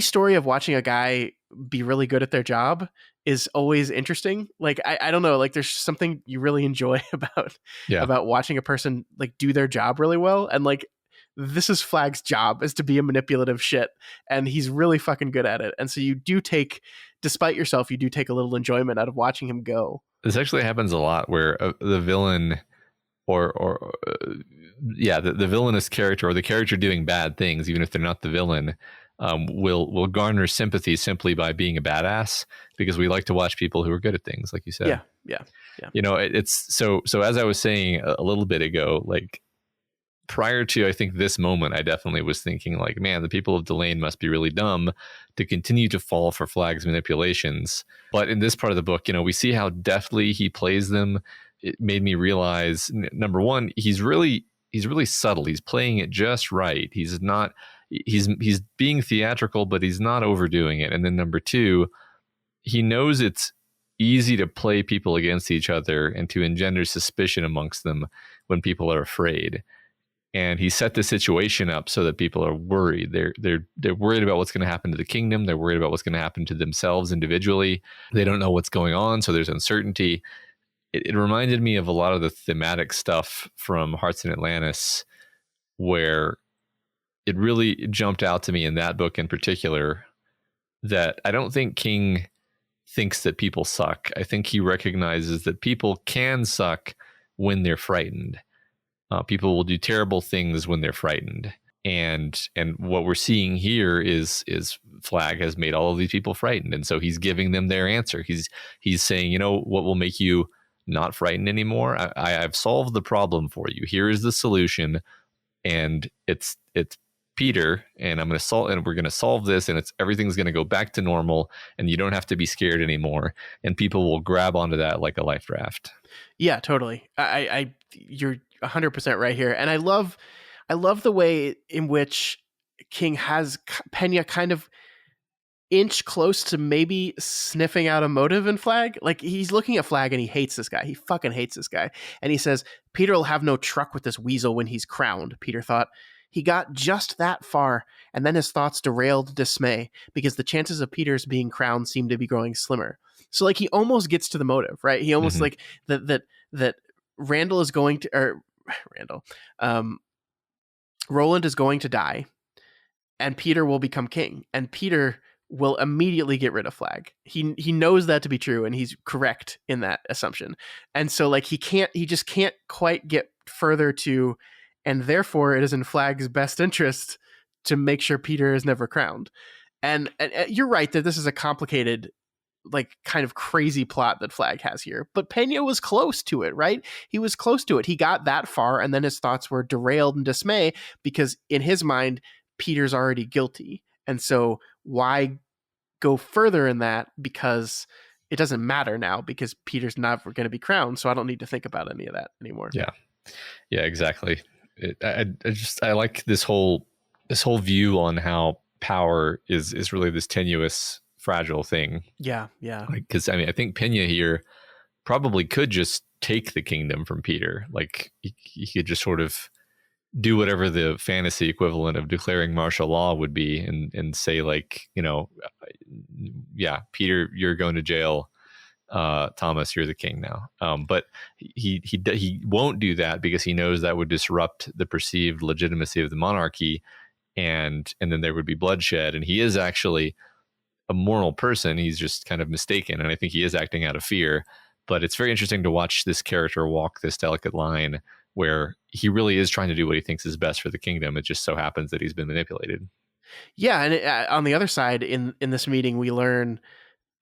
story of watching a guy be really good at their job is always interesting. Like I don't know, like there's something you really enjoy about watching a person like do their job really well, and like this is Flagg's job, is to be a manipulative shit, and he's really fucking good at it. And so you do take, despite yourself, you do take a little enjoyment out of watching him go. This actually happens a lot where the villain the villainous character or the character doing bad things, even if they're not the villain, will garner sympathy simply by being a badass, because we like to watch people who are good at things, like you said. Yeah. It's so as I was saying a little bit ago, like prior to, I think, this moment, I definitely was thinking like, man, the people of Delane must be really dumb to continue to fall for Flagg's manipulations. But in this part of the book, we see how deftly he plays them. It made me realize, number one, he's really subtle. He's playing it just right. He's being theatrical, but he's not overdoing it. And then number two, he knows it's easy to play people against each other and to engender suspicion amongst them when people are afraid. And he set the situation up so that people are worried. They're worried about what's going to happen to the kingdom. They're worried about what's going to happen to themselves individually. They don't know what's going on, so there's uncertainty. It reminded me of a lot of the thematic stuff from Hearts in Atlantis, where it really jumped out to me in that book in particular that I don't think King thinks that people suck. I think he recognizes that people can suck when they're frightened. People will do terrible things when they're frightened. And what we're seeing here is Flagg has made all of these people frightened. And so he's giving them their answer. He's saying, what will make you not frightened anymore? I've solved the problem for you. Here is the solution. And it's Peter, and we're going to solve this, and everything's going to go back to normal, and you don't have to be scared anymore. And people will grab onto that like a life raft. Yeah, totally. You're 100% right here. And I love the way in which King has Pena kind of inch close to maybe sniffing out a motive in Flagg. Like he's looking at Flagg and he hates this guy. He fucking hates this guy. And he says, Peter will have no truck with this weasel when he's crowned, Peter thought. He got just that far, and then his thoughts derailed dismay because the chances of Peter's being crowned seemed to be growing slimmer. So like he almost gets to the motive, right? He almost like that Randall is going to, or Randall, Roland is going to die, and Peter will become king. And Peter will immediately get rid of Flagg. He knows that to be true, and he's correct in that assumption. And so like he just can't quite get further to, and therefore it is in Flagg's best interest to make sure Peter is never crowned. And you're right that this is a complicated, like kind of crazy plot that Flagg has here. But Pena was close to it, right? He was close to it. He got that far, and then his thoughts were derailed in dismay because in his mind, Peter's already guilty. And so why go further in that? Because it doesn't matter now because Peter's never going to be crowned. So I don't need to think about any of that anymore. Yeah, exactly. I like this whole view on how power is really this tenuous, fragile thing. Yeah. Because I think Pena here probably could just take the kingdom from Peter. Like he could just sort of do whatever the fantasy equivalent of declaring martial law would be, and say like, yeah, Peter, you're going to jail. Thomas, you're the king now. But he won't do that because he knows that would disrupt the perceived legitimacy of the monarchy, and then there would be bloodshed. And he is actually a moral person. He's just kind of mistaken, and I think he is acting out of fear. But it's very interesting to watch this character walk this delicate line where he really is trying to do what he thinks is best for the kingdom. It just so happens that he's been manipulated. Yeah, and on the other side, in this meeting, we learn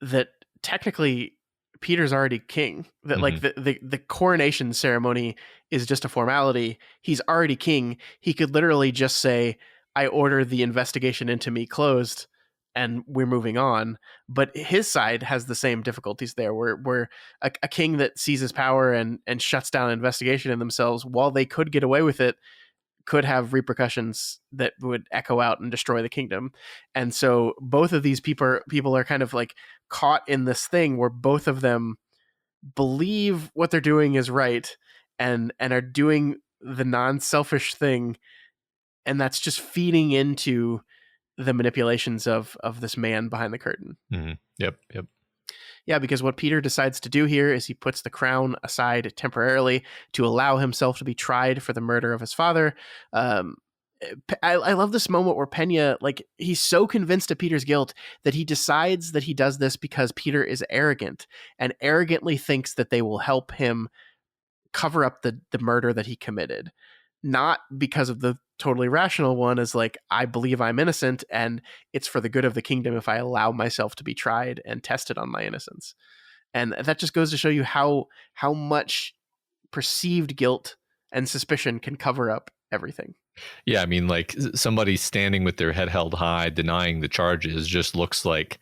that technically Peter's already king. That like the coronation ceremony is just a formality. He's already king. He could literally just say, "I order the investigation into me closed," and we're moving on. But his side has the same difficulties there. Where a king that seizes power and shuts down an investigation in themselves, while they could get away with it, could have repercussions that would echo out and destroy the kingdom. And so both of these people are kind of like caught in this thing where both of them believe what they're doing is right and are doing the non-selfish thing. And that's just feeding into the manipulations of this man behind the curtain. Mm-hmm. Yep. Yeah, because what Peter decides to do here is he puts the crown aside temporarily to allow himself to be tried for the murder of his father. I love this moment where Pena, like, he's so convinced of Peter's guilt that he decides that he does this because Peter is arrogant and arrogantly thinks that they will help him cover up the murder that he committed. Not because of the totally rational one is like, I believe I'm innocent and it's for the good of the kingdom if I allow myself to be tried and tested on my innocence. And that just goes to show you how much perceived guilt and suspicion can cover up everything. Yeah, I mean, like somebody standing with their head held high denying the charges just looks like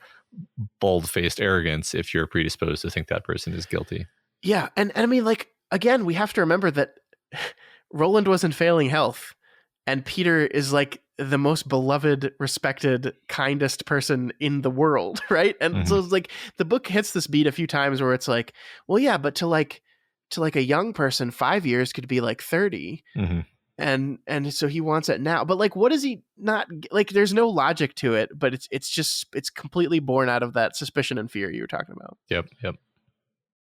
bold-faced arrogance if you're predisposed to think that person is guilty. Yeah, and I mean, like, again, we have to remember that Roland was in failing health, and Peter is like the most beloved, respected, kindest person in the world, right? And so it's like the book hits this beat a few times where it's like, well, yeah, but to a young person, 5 years could be like 30. And so he wants it now. But like, what is he not like? There's no logic to it, but it's completely born out of that suspicion and fear you were talking about. Yep.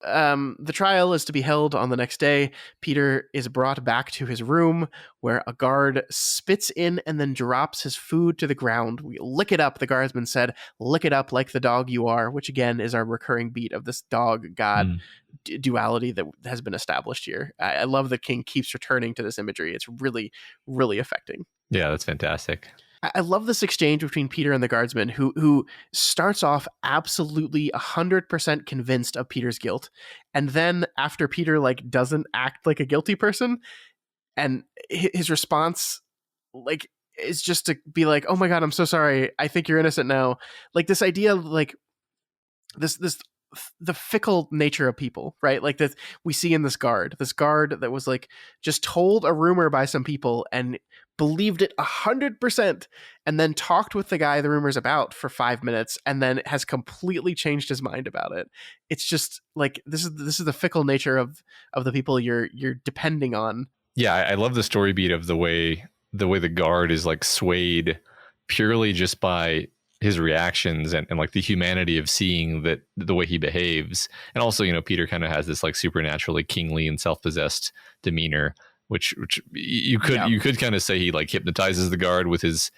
The trial is to be held on the next day. Peter is brought back to his room where a guard spits in and then drops his food to the ground. We lick it up, the guardsman said. Lick it up like the dog you are, which again is our recurring beat of this dog god duality that has been established here. I love that King keeps returning to this imagery. It's really, really affecting. Yeah, that's fantastic. I love this exchange between Peter and the guardsman, who starts off absolutely 100% convinced of Peter's guilt, and then after Peter like doesn't act like a guilty person, and his response like is just to be like, "Oh my God, I'm so sorry. I think you're innocent now." Like this idea, like this the fickle nature of people, right? Like that we see in this guard that was like just told a rumor by some people and believed it 100% and then talked with the guy the rumor's about for 5 minutes and then has completely changed his mind about it. It's just like this is the fickle nature of the people you're depending on. Yeah, I love the story beat of the way the guard is like swayed purely just by his reactions and like the humanity of seeing that the way he behaves. And also, Peter kind of has this like supernaturally kingly and self-possessed demeanor which you could kind of say he like hypnotizes the guard with his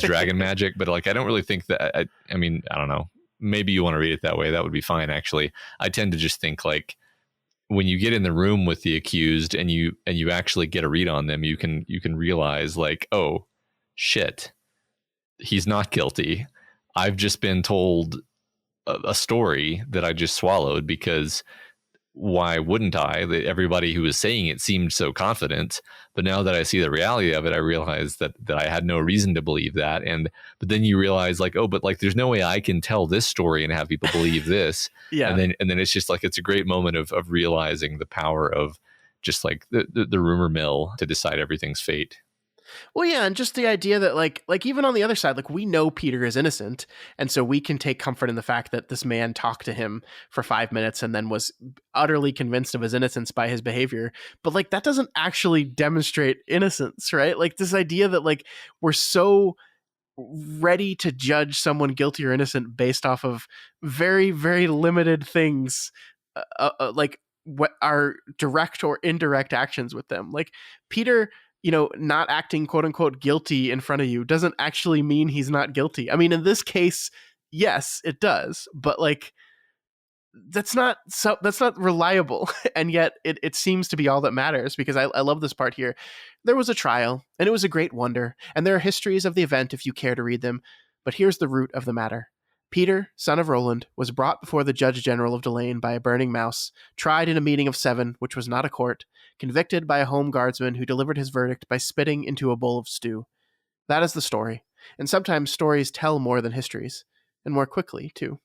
dragon magic, but like I don't really think that. I mean, I don't know. Maybe you want to read it that way. That would be fine. Actually, I tend to just think like when you get in the room with the accused and you actually get a read on them, you can realize like, oh shit, he's not guilty. I've just been told a story that I just swallowed, because why wouldn't I? Everybody who was saying it seemed so confident, but now that I see the reality of it, I realize that I had no reason to believe that. But then you realize like, oh, but like there's no way I can tell this story and have people believe this. Yeah. And then it's just like, it's a great moment of realizing the power of just like the rumor mill to decide everything's fate. Well, yeah, and just the idea that like even on the other side, like we know Peter is innocent, and so we can take comfort in the fact that this man talked to him for 5 minutes and then was utterly convinced of his innocence by his behavior. But like that doesn't actually demonstrate innocence, right? Like this idea that like we're so ready to judge someone guilty or innocent based off of very, very limited things, like what are direct or indirect actions with them. Like Peter, not acting quote unquote guilty in front of you doesn't actually mean he's not guilty. I mean, in this case, yes, it does, but like that's not reliable. And yet it seems to be all that matters, because I love this part here. There was a trial, and it was a great wonder, and there are histories of the event if you care to read them. But here's the root of the matter. Peter, son of Roland, was brought before the Judge General of Delane by a burning mouse, tried in a meeting of 7, which was not a court, convicted by a home guardsman who delivered his verdict by spitting into a bowl of stew. That is the story. And sometimes stories tell more than histories, and more quickly, too.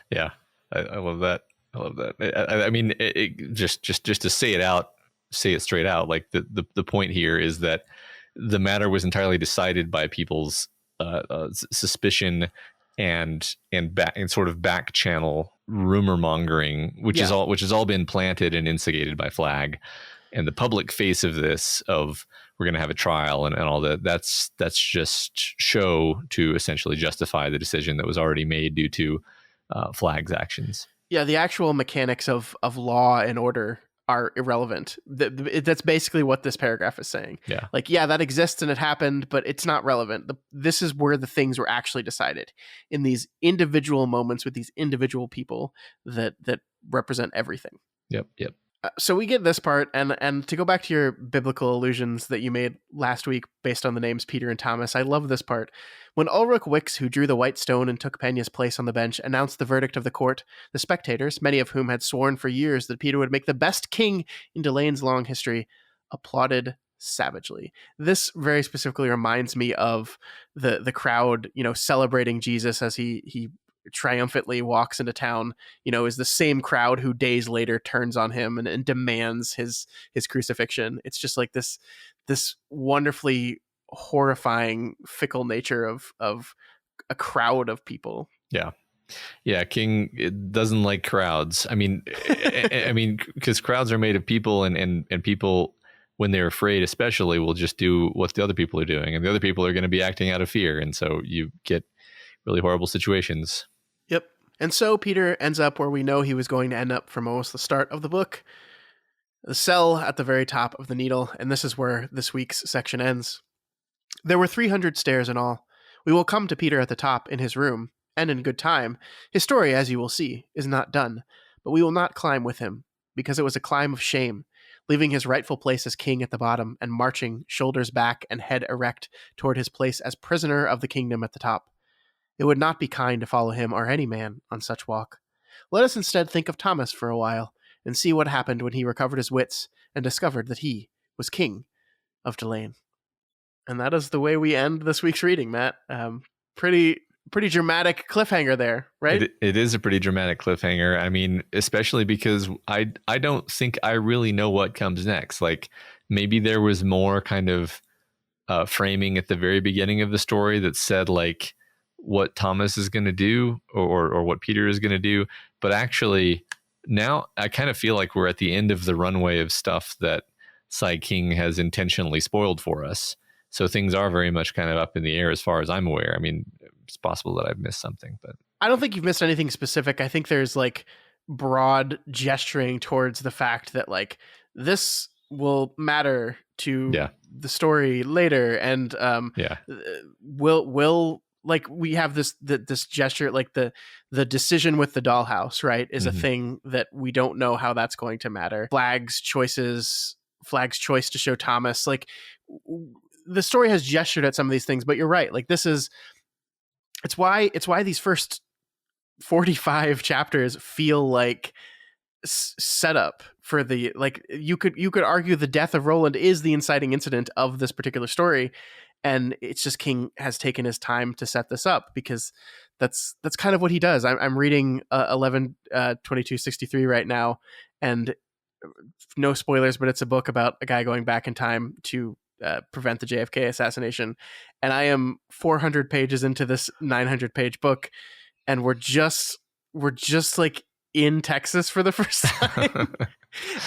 Yeah, I love that. I love that. I mean, just to say it straight out, like the point here is that the matter was entirely decided by people's suspicion and sort of back channel rumor mongering, which is all been planted and instigated by Flagg. And the public face of this, of we're going to have a trial and all that, that's just show to essentially justify the decision that was already made due to Flagg's actions. Yeah, the actual mechanics of law and order are irrelevant. That's basically what this paragraph is saying. Yeah. Like, yeah, that exists and it happened, but it's not relevant. This is where the things were actually decided, in these individual moments with these individual people that represent everything. Yep. So we get this part, and to go back to your biblical allusions that you made last week based on the names Peter and Thomas, I love this part. When Ulrich Wicks, who drew the white stone and took Penya's place on the bench, announced the verdict of the court, the spectators, many of whom had sworn for years that Peter would make the best king in Delane's long history, applauded savagely. This very specifically reminds me of the crowd, celebrating Jesus as he triumphantly walks into town, is the same crowd who days later turns on him and demands his crucifixion. It's just like this wonderfully horrifying, fickle nature of a crowd of people. Yeah, King doesn't like crowds. I mean, because crowds are made of people, and people, when they're afraid especially, will just do what the other people are doing, and the other people are going to be acting out of fear, and so you get really horrible situations. Yep. And so Peter ends up where we know he was going to end up from almost the start of the book, the cell at the very top of the Needle, and this is where this week's section ends. There were 300 stairs in all. We will come to Peter at the top in his room, and in good time. His story, as you will see, is not done, but we will not climb with him, because it was a climb of shame, leaving his rightful place as king at the bottom and marching, shoulders back and head erect, toward his place as prisoner of the kingdom at the top. It would not be kind to follow him or any man on such walk. Let us instead think of Thomas for a while, and see what happened when he recovered his wits and discovered that he was king of Delane. And that is the way we end this week's reading, Matt. Pretty dramatic cliffhanger there, right? It is a pretty dramatic cliffhanger. I mean, especially because I don't think I really know what comes next. Like, maybe there was more kind of framing at the very beginning of the story that said like what Thomas is going to do or what Peter is going to do. But actually, now I kind of feel like we're at the end of the runway of stuff that Side King has intentionally spoiled for us. So things are very much kind of up in the air as far as I'm aware. I mean, it's possible that I've missed something, but I don't think you've missed anything specific. I think there's like broad gesturing towards the fact that like this will matter to Yeah. the story later, and Yeah. will like we have this gesture, like the decision with the dollhouse, right, is a thing that we don't know how that's going to matter. Flagg's choice to show Thomas, like the story has gestured at some of these things, but you're right, like it's why these first 45 chapters feel like setup for the, like you could argue the death of Roland is the inciting incident of this particular story, and it's just King has taken his time to set this up, because that's kind of what he does. I'm reading 11/22/63 right now, and no spoilers, but it's a book about a guy going back in time to prevent the JFK assassination, and I am 400 pages into this 900-page book, and we're just like in Texas for the first time.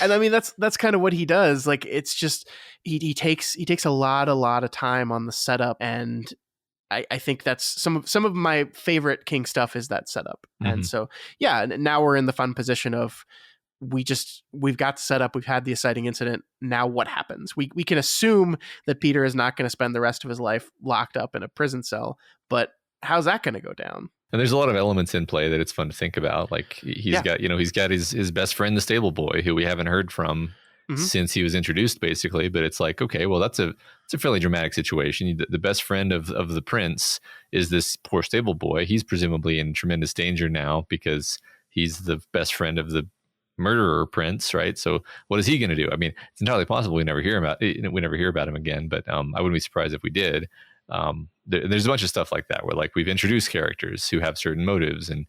And I mean, that's kind of what he does. Like, it's just he takes a lot of time on the setup, and I think that's some of my favorite King stuff is that setup. And so yeah, now we're in the fun position of we've got the setup, we've had the inciting incident. Now what happens? We can assume that Peter is not going to spend the rest of his life locked up in a prison cell, but how's that going to go down? And there's a lot of elements in play that it's fun to think about. Like he's got his best friend, the stable boy, who we haven't heard from since he was introduced, basically. But it's like, okay, well, it's a fairly dramatic situation. The best friend of the prince is this poor stable boy. He's presumably in tremendous danger now because he's the best friend of the murderer prince, right? So what is he going to do? I mean, it's entirely possible we never hear about him again. But I wouldn't be surprised if we did. There's a bunch of stuff like that where, like, we've introduced characters who have certain motives and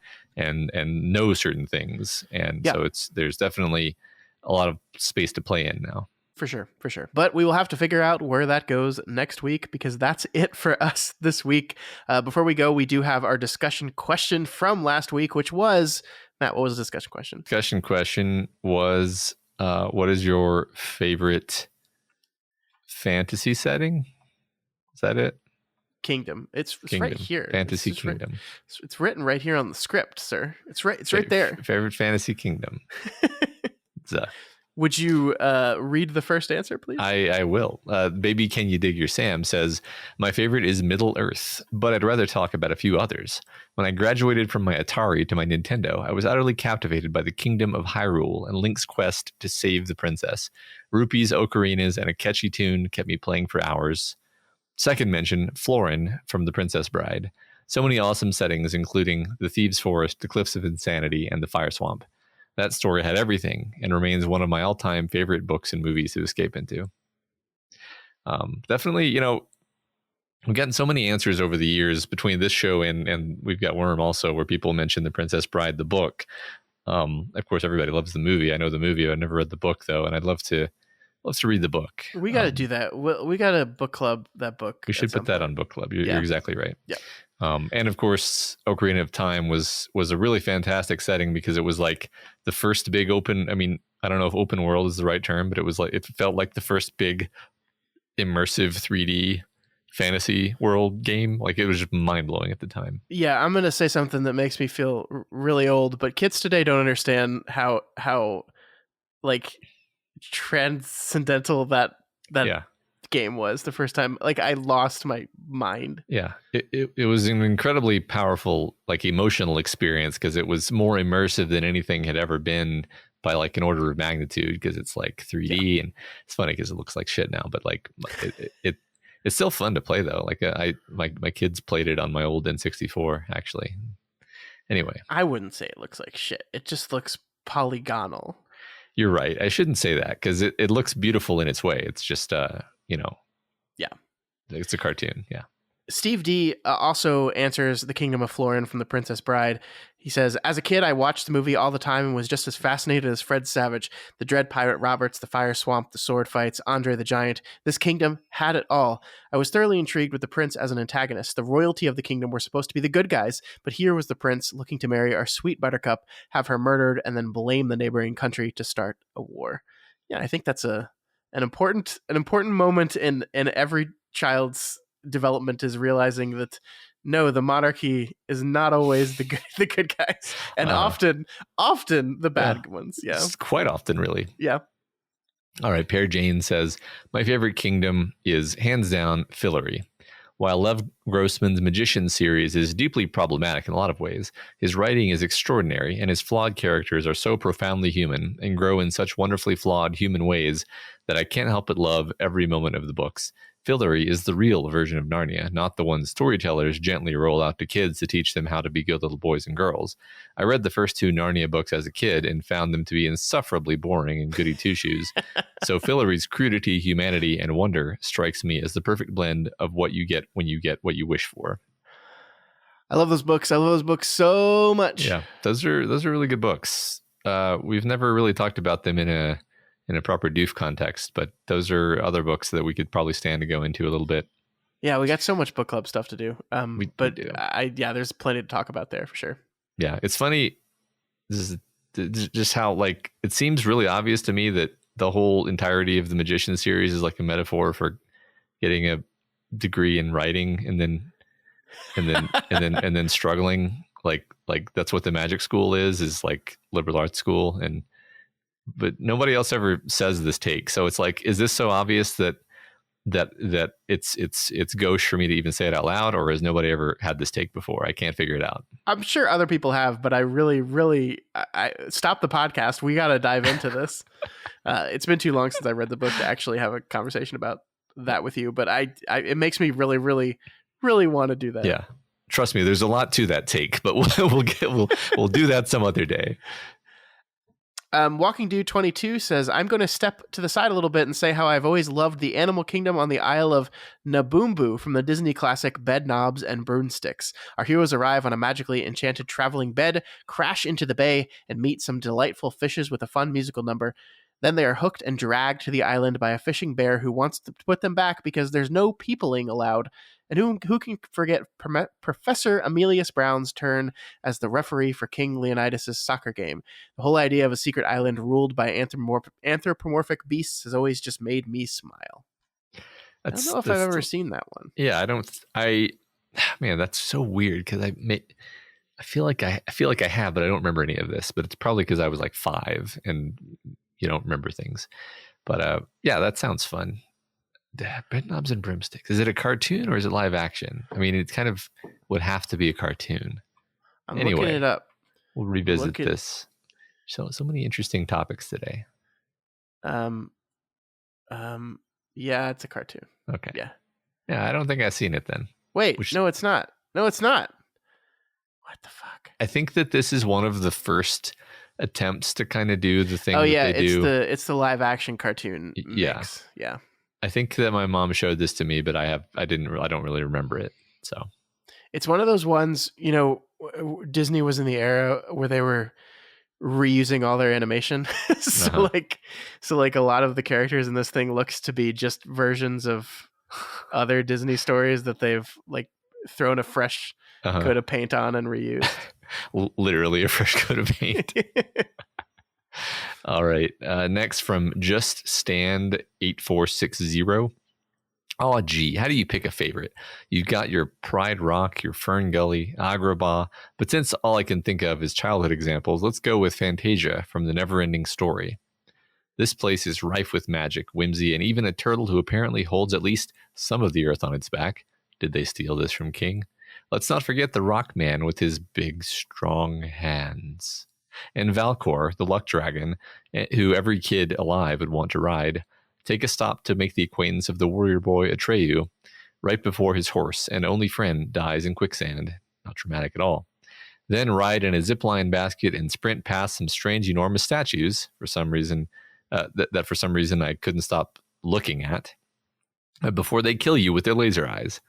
know certain things, and so there's definitely a lot of space to play in now. For sure. But we will have to figure out where that goes next week, because that's it for us this week. Before we go, we do have our discussion question from last week, which was, Matt, what was the discussion question? Discussion question was, what is your favorite fantasy setting? Is that it? Kingdom. It's right here. Fantasy kingdom. It's written right here on the script, sir. It's right there. Favorite fantasy kingdom. Would you read the first answer, please? I will. Baby Can You Dig Your Sam says, my favorite is Middle Earth, but I'd rather talk about a few others. When I graduated from my Atari to my Nintendo, I was utterly captivated by the Kingdom of Hyrule and Link's quest to save the princess. Rupees, ocarinas, and a catchy tune kept me playing for hours. Second mention, Florin from The Princess Bride. So many awesome settings, including the Thieves' Forest, the Cliffs of Insanity, and the Fire Swamp. That story had everything and remains one of my all-time favorite books and movies to escape into. Definitely, we've gotten so many answers over the years between this show and we've got Worm also, where people mention The Princess Bride, the book. Of course, everybody loves the movie. I know the movie. I've never read the book, though, and I'd love to read the book. We got to do that. We got to book club that book. We should put that on book club. You're exactly right. Yeah. And of course, Ocarina of Time was a really fantastic setting because it was like the first big open. I mean, I don't know if open world is the right term, but it felt like the first big immersive 3D fantasy world game. Like, it was just mind blowing at the time. Yeah, I'm gonna say something that makes me feel really old, but kids today don't understand how like transcendental that game was the first time. Like, I lost my mind. Yeah, it was an incredibly powerful, like, emotional experience because it was more immersive than anything had ever been by like an order of magnitude, because it's like 3D and it's funny because it looks like shit now, but like it's still fun to play though. Like my kids played it on my old N64 actually. Anyway, I wouldn't say it looks like shit. It just looks polygonal. You're right. I shouldn't say that because it looks beautiful in its way. It's just, it's a cartoon. Yeah. Steve D also answers the Kingdom of Florin from The Princess Bride. He says, as a kid, I watched the movie all the time and was just as fascinated as Fred Savage, the Dread Pirate Roberts, the Fire Swamp, the sword fights, Andre the Giant. This kingdom had it all. I was thoroughly intrigued with the prince as an antagonist. The royalty of the kingdom were supposed to be the good guys, but here was the prince looking to marry our sweet Buttercup, have her murdered, and then blame the neighboring country to start a war. Yeah, I think that's an important moment in every child's development, is realizing that no, the monarchy is not always the good guys, and often the bad ones. Yeah, quite often, really. Yeah. All right, Pear Jane says, my favorite kingdom is hands down Fillory. While Lev Grossman's Magician series is deeply problematic in a lot of ways, his writing is extraordinary, and his flawed characters are so profoundly human and grow in such wonderfully flawed human ways that I can't help but love every moment of the books. Fillory is the real version of Narnia, not the one storytellers gently roll out to kids to teach them how to be good little boys and girls. I read the first 2 Narnia books as a kid and found them to be insufferably boring and goody two-shoes. So Fillory's crudity, humanity, and wonder strikes me as the perfect blend of what you get when you get what you wish for. I love those books. I love those books so much. Yeah, those are really good books. We've never really talked about them in a proper doof context, but those are other books that we could probably stand to go into a little bit. Yeah, we got so much book club stuff to do. We do. There's plenty to talk about there for sure. Yeah, it's funny. This is just how, like, it seems really obvious to me that the whole entirety of the Magician series is like a metaphor for getting a degree in writing and then struggling. Like that's what the magic school is like liberal arts school, but nobody else ever says this take. So it's like, is this so obvious that it's gauche for me to even say it out loud, or has nobody ever had this take before? I can't figure it out. I'm sure other people have, but I really I stop the podcast. We got to dive into this. It's been too long since I read the book to actually have a conversation about that with you, but it makes me really want to do that. Yeah. Trust me, there's a lot to that take, but we'll do that some other day. Walking Dude 22 says, I'm going to step to the side a little bit and say how I've always loved the animal kingdom on the Isle of Naboombu from the Disney classic Bed Knobs and Broomsticks. Our heroes arrive on a magically enchanted traveling bed, crash into the bay, and meet some delightful fishes with a fun musical number. Then they are hooked and dragged to the island by a fishing bear who wants to put them back because there's no peopling allowed. And who can forget Professor Emilius Brown's turn as the referee for King Leonidas' soccer game? The whole idea of a secret island ruled by anthropomorphic beasts has always just made me smile. I don't know if I've ever seen that one. Yeah, man, that's so weird because I feel like I have, but I don't remember any of this. But it's probably because I was like 5 and you don't remember things. But yeah, that sounds fun. Bed Knobs and Broomsticks. Is it a cartoon or is it live action? I mean, it kind of would have to be a cartoon. I'm looking it up. We'll revisit this. So many interesting topics today. Yeah, it's a cartoon. Okay. Yeah. Yeah, I don't think I've seen it then. Wait, no, it's not. No, it's not. What the fuck? I think that this is one of the first attempts to kind of do the thing. Oh yeah, it's the live action cartoon mix. Yeah. I think that my mom showed this to me, but I don't really remember it. So it's one of those ones, Disney was in the era where they were reusing all their animation. So a lot of the characters in this thing looks to be just versions of other Disney stories that they've like thrown a fresh coat of paint on and reused. Literally a fresh coat of paint. All right. Next from Just Stand 8460. Oh, gee, how do you pick a favorite? You've got your Pride Rock, your Fern Gully, Agrabah, but since all I can think of is childhood examples, let's go with Fantasia from The Neverending Story. This place is rife with magic, whimsy, and even a turtle who apparently holds at least some of the earth on its back. Did they steal this from King? Let's not forget the Rock Man with his big, strong hands. And Valcor, the luck dragon, who every kid alive would want to ride, take a stop to make the acquaintance of the warrior boy Atreyu right before his horse and only friend dies in quicksand. Not dramatic at all. Then ride in a zipline basket and sprint past some strange, enormous statues for some reason that for some reason I couldn't stop looking at before they kill you with their laser eyes.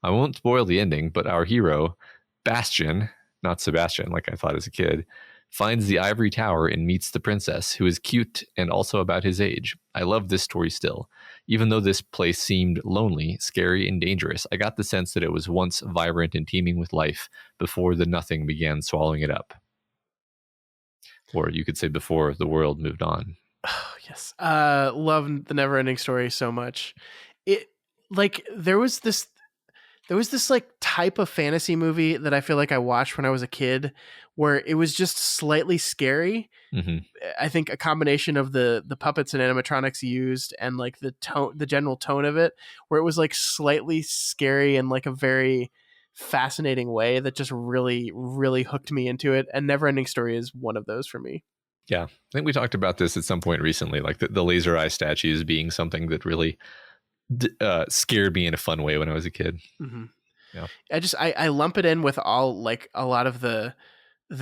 I won't spoil the ending, but our hero, Bastian, not Sebastian like I thought as a kid, finds the ivory tower and meets the princess, who is cute and also about his age. I love this story still. Even though this place seemed lonely, scary, and dangerous, I got the sense that it was once vibrant and teeming with life before the nothing began swallowing it up. Or you could say before the world moved on. Oh, yes. Love The Neverending Story so much. It like there was this like type of fantasy movie that I feel like I watched when I was a kid where it was just slightly scary. Mm-hmm. I think a combination of the puppets and animatronics used and like the general tone of it, where it was like slightly scary in like a very fascinating way that just really, really hooked me into it. And Neverending Story is one of those for me. Yeah, I think we talked about this at some point recently, like the laser eye statues being something that really scared me in a fun way when I was a kid. Mm-hmm. Yeah, I lump it in with all like a lot of the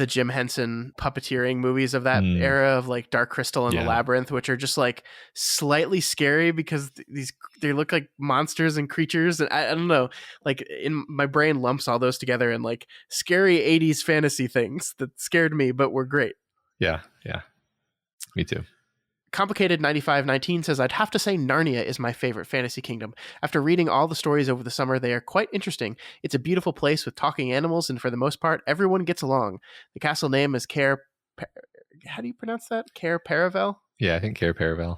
Jim Henson puppeteering movies of that era of like Dark Crystal and The Labyrinth, which are just like slightly scary because they look like monsters and creatures. And I don't know, like in my brain lumps all those together and like scary 80s fantasy things that scared me, but were great. Yeah. Me too. Complicated 9519 says, I'd have to say Narnia is my favorite fantasy kingdom. After reading all the stories over the summer, they are quite interesting. It's a beautiful place with talking animals, and for the most part, everyone gets along. The castle name is how do you pronounce that? Cair Paravel? Yeah, I think Cair Paravel.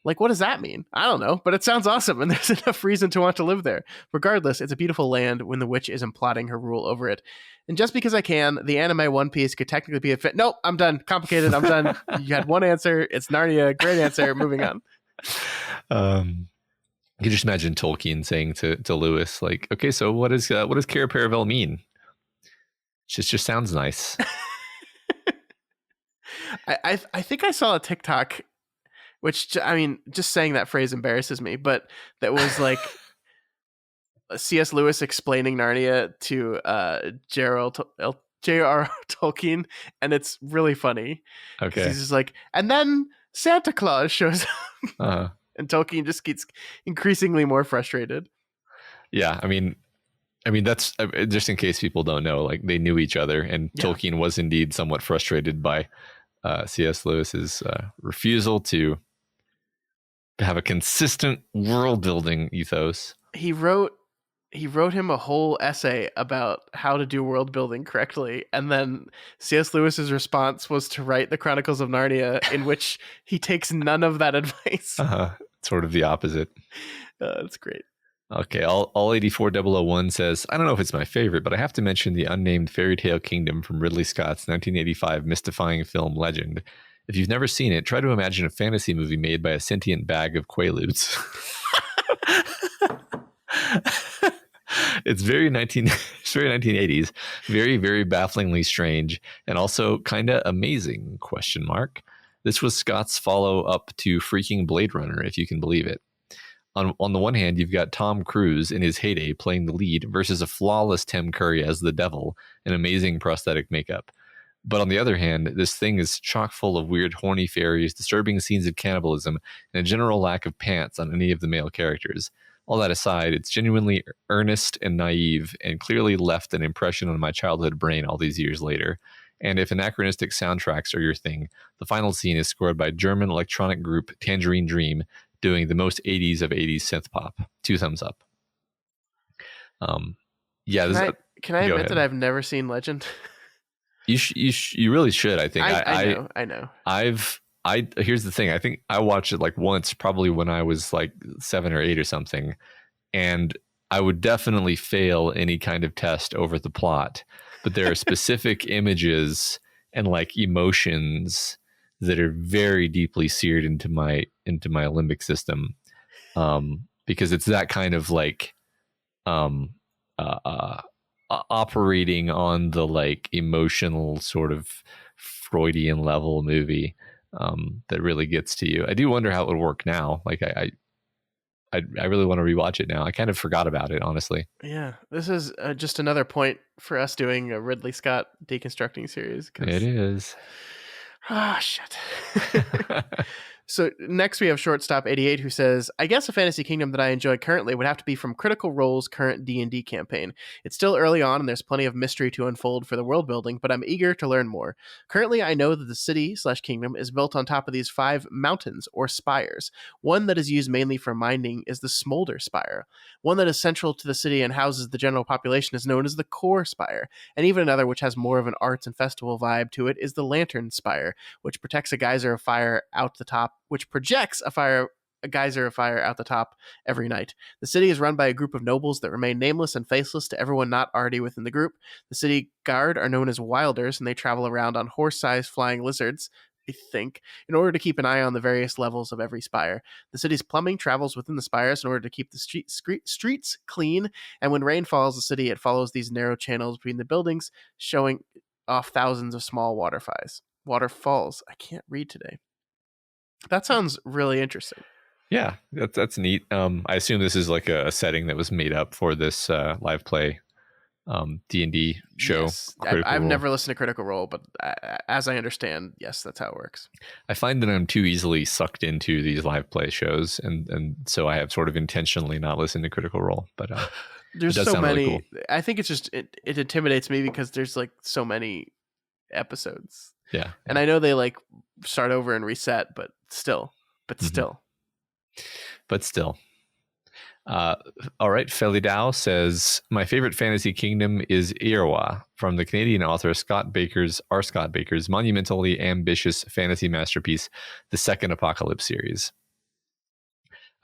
Like, what does that mean? I don't know, but it sounds awesome, and there's enough reason to want to live there. Regardless, it's a beautiful land when the witch isn't plotting her rule over it. And just because I can, the anime One Piece could technically be a fit. Nope, I'm done. Complicated, I'm done. You had one answer. It's Narnia. Great answer. Moving on. You can just imagine Tolkien saying to Lewis, like, okay, so what does Cair Paravel mean? It just sounds nice. I think I saw a TikTok, which, I mean, just saying that phrase embarrasses me, but that was like C.S. Lewis explaining Narnia to J.R.R. Tolkien, and it's really funny. Okay. He's just like, and then Santa Claus shows up, and Tolkien just gets increasingly more frustrated. Yeah, I mean, that's just in case people don't know, like they knew each other, and Tolkien was indeed somewhat frustrated by C.S. Lewis's refusal to have a consistent world building ethos. He wrote him a whole essay about how to do world building correctly, and then C.S. Lewis's response was to write the Chronicles of Narnia, in which he takes none of that advice. Sort of the opposite. That's great. Okay, all 84001 says, I don't know if it's my favorite, but I have to mention the unnamed fairy tale kingdom from Ridley Scott's 1985 mystifying film Legend. If you've never seen it, try to imagine a fantasy movie made by a sentient bag of Quaaludes. It's very 1980s, very, very bafflingly strange, and also kind of amazing, ? This was Scott's follow-up to freaking Blade Runner, if you can believe it. On the one hand, you've got Tom Cruise in his heyday playing the lead versus a flawless Tim Curry as the devil and amazing prosthetic makeup. But on the other hand, this thing is chock full of weird horny fairies, disturbing scenes of cannibalism, and a general lack of pants on any of the male characters. All that aside, it's genuinely earnest and naive, and clearly left an impression on my childhood brain all these years later. And if anachronistic soundtracks are your thing, the final scene is scored by German electronic group Tangerine Dream, doing the most 80s of 80s synth pop. 2 thumbs up. Yeah. Can I admit that I've never seen Legend? You really should. I think I know. Here's the thing. I think I watched it like once, probably when I was like 7 or 8 or something, and I would definitely fail any kind of test over the plot. But there are specific images and like emotions that are very deeply seared into my limbic system, because it's that kind of like operating on the like emotional sort of Freudian level movie that really gets to you. I do wonder how it would work now. Like I really want to rewatch it now. I kind of forgot about it, honestly. Yeah, this is just another point for us doing a Ridley Scott deconstructing series. It is. Ah, shit. So next we have Shortstop 88, who says, I guess a fantasy kingdom that I enjoy currently would have to be from Critical Role's current D&D campaign. It's still early on and there's plenty of mystery to unfold for the world building, but I'm eager to learn more. Currently, I know that the city/kingdom is built on top of these 5 mountains or spires. One that is used mainly for mining is the Smolder Spire. One that is central to the city and houses the general population is known as the Core Spire. And even another which has more of an arts and festival vibe to it is the Lantern Spire, which protects a geyser of fire out the top, which projects a fire a geyser of fire out the top every night. The city is run by a group of nobles that remain nameless and faceless to everyone not already within the group. The city guard are known as Wilders, and they travel around on horse-sized flying lizards, I think, in order to keep an eye on the various levels of every spire. The city's plumbing travels within the spires in order to keep the streets clean, and when rain falls the city, it follows these narrow channels between the buildings, showing off thousands of small waterfalls. I can't read today. That sounds really interesting. Yeah, that's neat. I assume this is like a setting that was made up for this live play D&D show. Yes. I've never listened to Critical Role, but as I understand, yes, that's how it works. I find that I'm too easily sucked into these live play shows, and so I have sort of intentionally not listened to Critical Role. But there's so many. Really cool. I think it's just it intimidates me because there's like so many episodes. Yeah, and I know they like start over and reset, but still. All right, Felidao says, my favorite fantasy kingdom is Irwa, from the Canadian author Scott Baker's monumentally ambitious fantasy masterpiece, The Second Apocalypse series.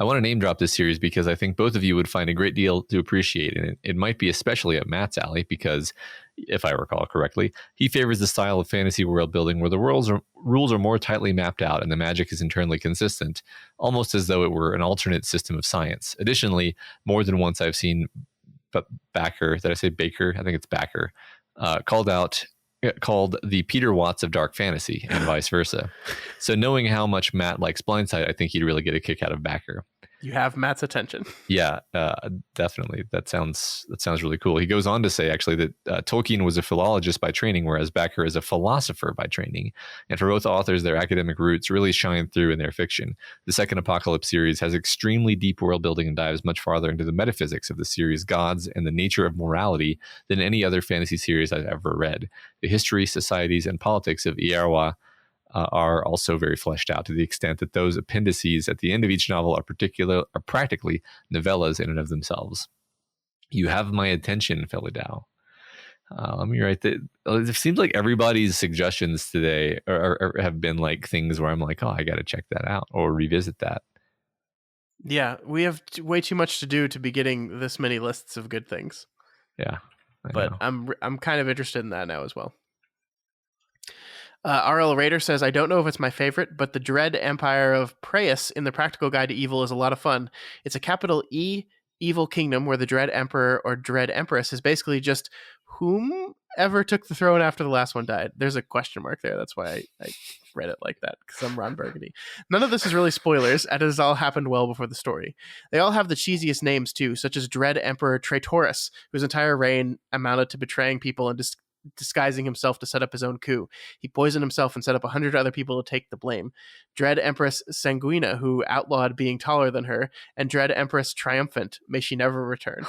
I want to name drop this series because I think both of you would find a great deal to appreciate in it. It might be especially up Matt's alley because, if I recall correctly, he favors the style of fantasy world building where the rules are more tightly mapped out and the magic is internally consistent, almost as though it were an alternate system of science. Additionally, more than once I've seen Baker, did I say Baker? I think it's Baker, called the Peter Watts of dark fantasy and vice versa. So knowing how much Matt likes Blindside, I think he'd really get a kick out of Backer. You have Matt's attention. Yeah, definitely. That sounds really cool. He goes on to say, actually, that Tolkien was a philologist by training, whereas Backer is a philosopher by training. And for both authors, their academic roots really shine through in their fiction. The Second Apocalypse series has extremely deep world building and dives much farther into the metaphysics of the series' gods and the nature of morality than any other fantasy series I've ever read. The history, societies, and politics of Iarwa are also very fleshed out to the extent that those appendices at the end of each novel are practically novellas in and of themselves. You have my attention, Felidao. Let me write that. It seems like everybody's suggestions today have been like things where I'm like, oh, I got to check that out or revisit that. Yeah, we have way too much to do to be getting this many lists of good things. Yeah, but I'm kind of interested in that now as well. RL Raider says, I don't know if it's my favorite, but the Dread Empire of Praeus in the Practical Guide to Evil is a lot of fun. It's a capital E evil kingdom where the Dread Emperor or Dread Empress is basically just whomever took the throne after the last one died. There's a question mark there. That's why I read it like that, because I'm Ron Burgundy. None of this is really spoilers, and it has all happened well before the story. They all have the cheesiest names, too, such as Dread Emperor Traitoris, whose entire reign amounted to betraying people and disguising himself to set up his own coup. He poisoned himself and set up 100 other people to take the blame. Dread Empress Sanguina, who outlawed being taller than her, and Dread Empress Triumphant, may she never return.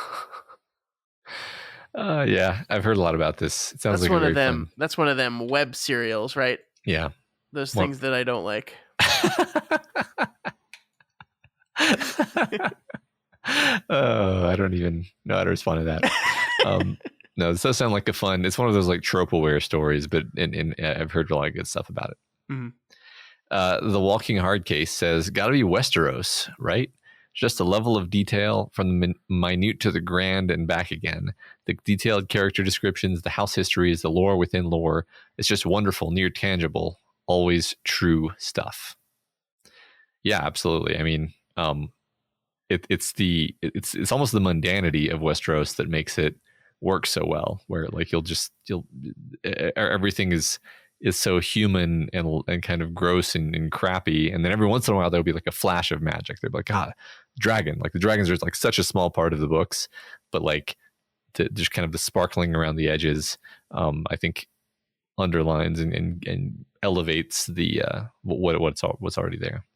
Yeah, I've heard a lot about this. It sounds that's like one of them. Fun. That's one of them web serials, right? Yeah, those things that I don't like. I don't even know how to respond to that. No, this does sound like it's one of those like trope-aware stories, but I've heard a lot of good stuff about it. Mm-hmm. The Walking Hard case says, gotta be Westeros, right? Just a level of detail from the minute to the grand and back again. The detailed character descriptions, the house histories, the lore within lore. It's just wonderful, near tangible, always true stuff. Yeah, absolutely. I mean, it's almost the mundanity of Westeros that makes it work so well, where like everything is so human and kind of gross and crappy, and then every once in a while there'll be like a flash of magic. They'll be like, dragon, like the dragons are like such a small part of the books, but like just kind of the sparkling around the edges, I think underlines and elevates the what's already there.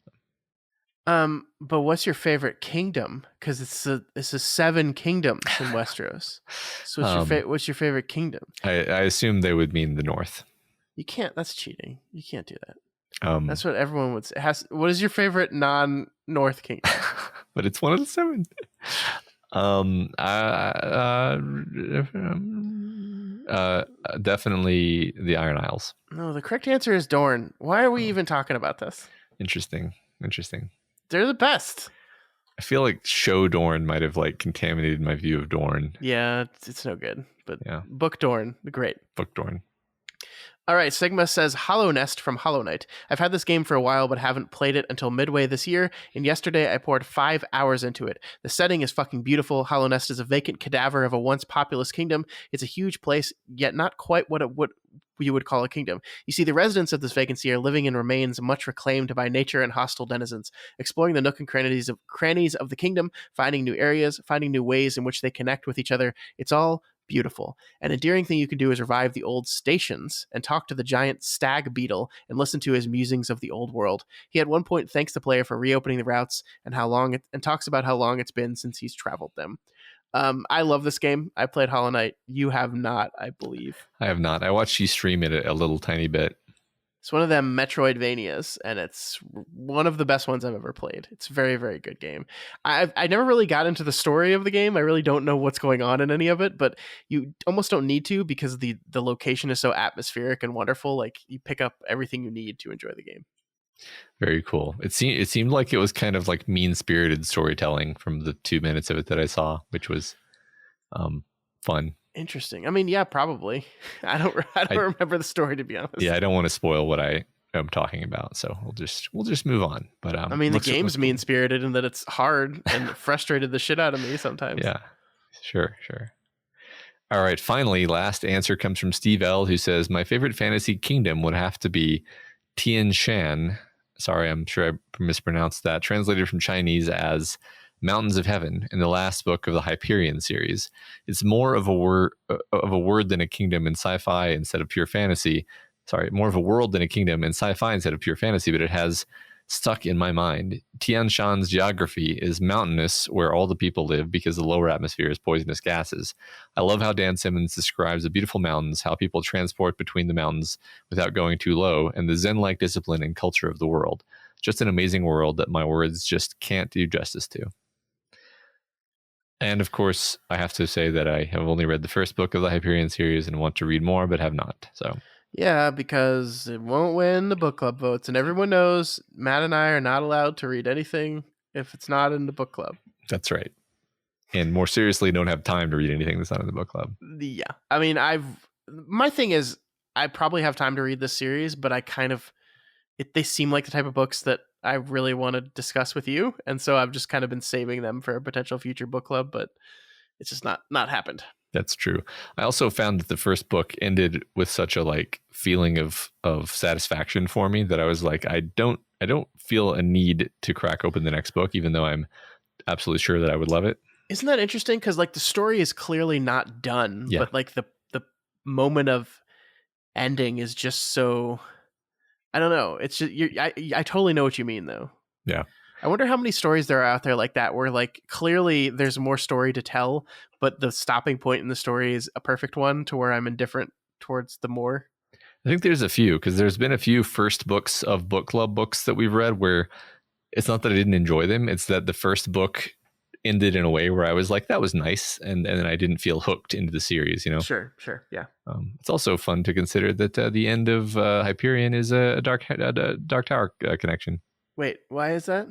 But what's your favorite kingdom? Because it's a 7 kingdoms in Westeros. So what's your favorite kingdom? I assume they would mean the North. You can't. That's cheating. You can't do that. That's what everyone would say. What is your favorite non-North kingdom? But it's one of the 7. Definitely the Iron Isles. No, the correct answer is Dorne. Why are we even talking about this? Interesting. They're the best. I feel like Show Dorn might have like contaminated my view of Dorn. Yeah, it's no good. But Yeah. Book Dorn, great. Book Dorn. All right, Sigma says Hollow Nest from Hollow Knight. I've had this game for a while, but haven't played it until midway this year, and yesterday I poured 5 hours into it. The setting is fucking beautiful. Hollow Nest is a vacant cadaver of a once populous kingdom. It's a huge place, yet not quite what you would call a kingdom. You see, the residents of this vacancy are living in remains much reclaimed by nature and hostile denizens, exploring the nook and crannies of the kingdom, finding new areas, finding new ways in which they connect with each other. It's all beautiful. An endearing thing you can do is revive the old stations and talk to the giant stag beetle and listen to his musings of the old world. He at one point thanks the player for reopening the routes and talks about how long it's been since he's traveled them. I love this game. I played Hollow Knight. You have not, I believe. I have not. I watched you stream it a little tiny bit. It's one of them Metroidvanias, and it's one of the best ones I've ever played. It's a very, very good game. I never really got into the story of the game. I really don't know what's going on in any of it, but you almost don't need to because the location is so atmospheric and wonderful. Like, you pick up everything you need to enjoy the game. Very cool. It seemed like it was kind of like mean-spirited storytelling from the 2 minutes of it that I saw, which was fun. Interesting. I mean, yeah, probably. I don't remember the story, to be honest. Yeah, I don't want to spoil what I am talking about, so we'll just move on. But I mean, the game's mean-spirited in that it's hard and frustrated the shit out of me sometimes. Yeah, sure. All right, finally, last answer comes from Steve L, who says, my favorite fantasy kingdom would have to be Tian Shan. Sorry, I'm sure I mispronounced that. Translated from Chinese as Mountains of Heaven in the last book of the Hyperion series. It's more of a word than a kingdom in sci-fi instead of pure fantasy. Sorry, more of a world than a kingdom in sci-fi instead of pure fantasy, but it has stuck in my mind. Tian Shan's geography is mountainous where all the people live because the lower atmosphere is poisonous gases. I love how Dan Simmons describes the beautiful mountains, how people transport between the mountains without going too low, and the Zen-like discipline and culture of the world. Just an amazing world that my words just can't do justice to. And of course, I have to say that I have only read the first book of the Hyperion series and want to read more, but have not. So yeah, because it won't win the book club votes, and everyone knows Matt and I are not allowed to read anything if it's not in the book club. That's right. And more seriously, don't have time to read anything that's not in the book club. Yeah, I mean, my thing is, I probably have time to read this series, but they seem like the type of books that I really want to discuss with you, and so I've just kind of been saving them for a potential future book club, but it's just not happened. That's true. I also found that the first book ended with such a feeling of satisfaction for me that I was like, I don't feel a need to crack open the next book, even though I'm absolutely sure that I would love it. Isn't that interesting? Because the story is clearly not done, but the moment of ending is just so. I don't know. It's just I totally know what you mean, though. Yeah. I wonder how many stories there are out there like that, where clearly there's more story to tell, but the stopping point in the story is a perfect one to where I'm indifferent towards the more. I think there's a few, because there's been a few first books of book club books that we've read where it's not that I didn't enjoy them. It's that the first book ended in a way where I was like, that was nice. And then I didn't feel hooked into the series, Sure. Yeah. It's also fun to consider that the end of Hyperion is a Dark Tower connection. Wait, why is that?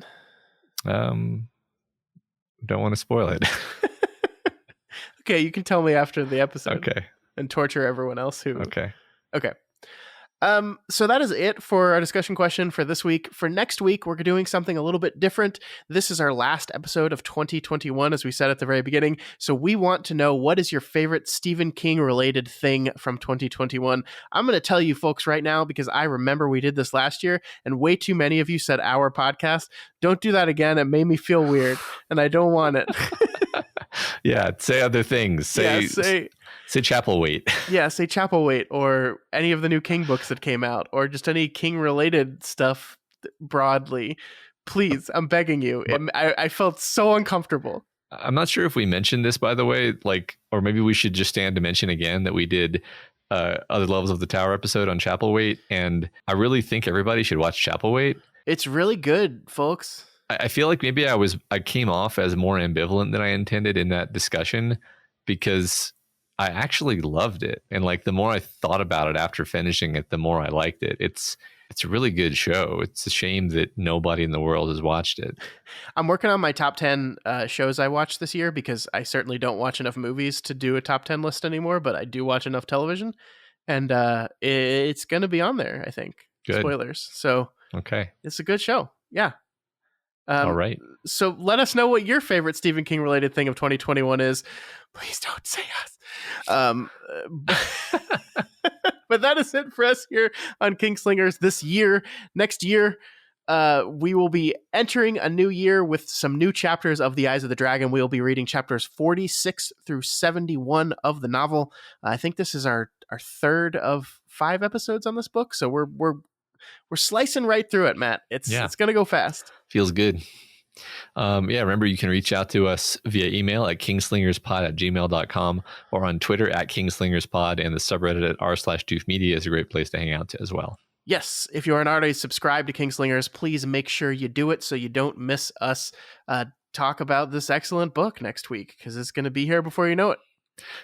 Don't want to spoil it. Okay, you can tell me after the episode. Okay. And torture everyone else who. Okay. So that is it for our discussion question for this week. For next week, we're doing something a little bit different. This is our last episode of 2021, as we said at the very beginning. So we want to know, what is your favorite Stephen King related thing from 2021? I'm going to tell you folks right now, because I remember we did this last year and way too many of you said our podcast. Don't do that again. It made me feel weird and I don't want it. Yeah, say other things. Say Chapelwaite. Yeah, say Chapelwaite, or any of the new King books that came out, or just any King related stuff broadly. Please, I'm begging you. I felt so uncomfortable. I'm not sure if we mentioned this, by the way, or maybe we should just stand to mention again that we did Other Levels of the Tower episode on Chapelwaite, and I really think everybody should watch Chapelwaite. It's really good, folks. I feel like maybe I came off as more ambivalent than I intended in that discussion, because I actually loved it. And the more I thought about it after finishing it, the more I liked it. It's It's a really good show. It's a shame that nobody in the world has watched it. I'm working on my top 10 shows I watched this year because I certainly don't watch enough movies to do a top 10 list anymore, but I do watch enough television. And it's going to be on there, I think. Good. Spoilers. So okay, it's a good show. Yeah. All right. So let us know what your favorite Stephen King related thing of 2021 is. Please don't say us. But that is it for us here on Kingslingers this year. Next year, we will be entering a new year with some new chapters of The Eyes of the Dragon. We will be reading chapters 46 through 71 of the novel. I think this is our third of 5 episodes on this book, so we're slicing right through it, Matt. It's going to go fast. Feels good. Remember, you can reach out to us via email at kingslingerspod@gmail.com or on Twitter at kingslingerspod, and the subreddit at r/doofmedia is a great place to hang out to as well. Yes, if you aren't already subscribed to Kingslingers, please make sure you do it so you don't miss us talk about this excellent book next week, because it's going to be here before you know it.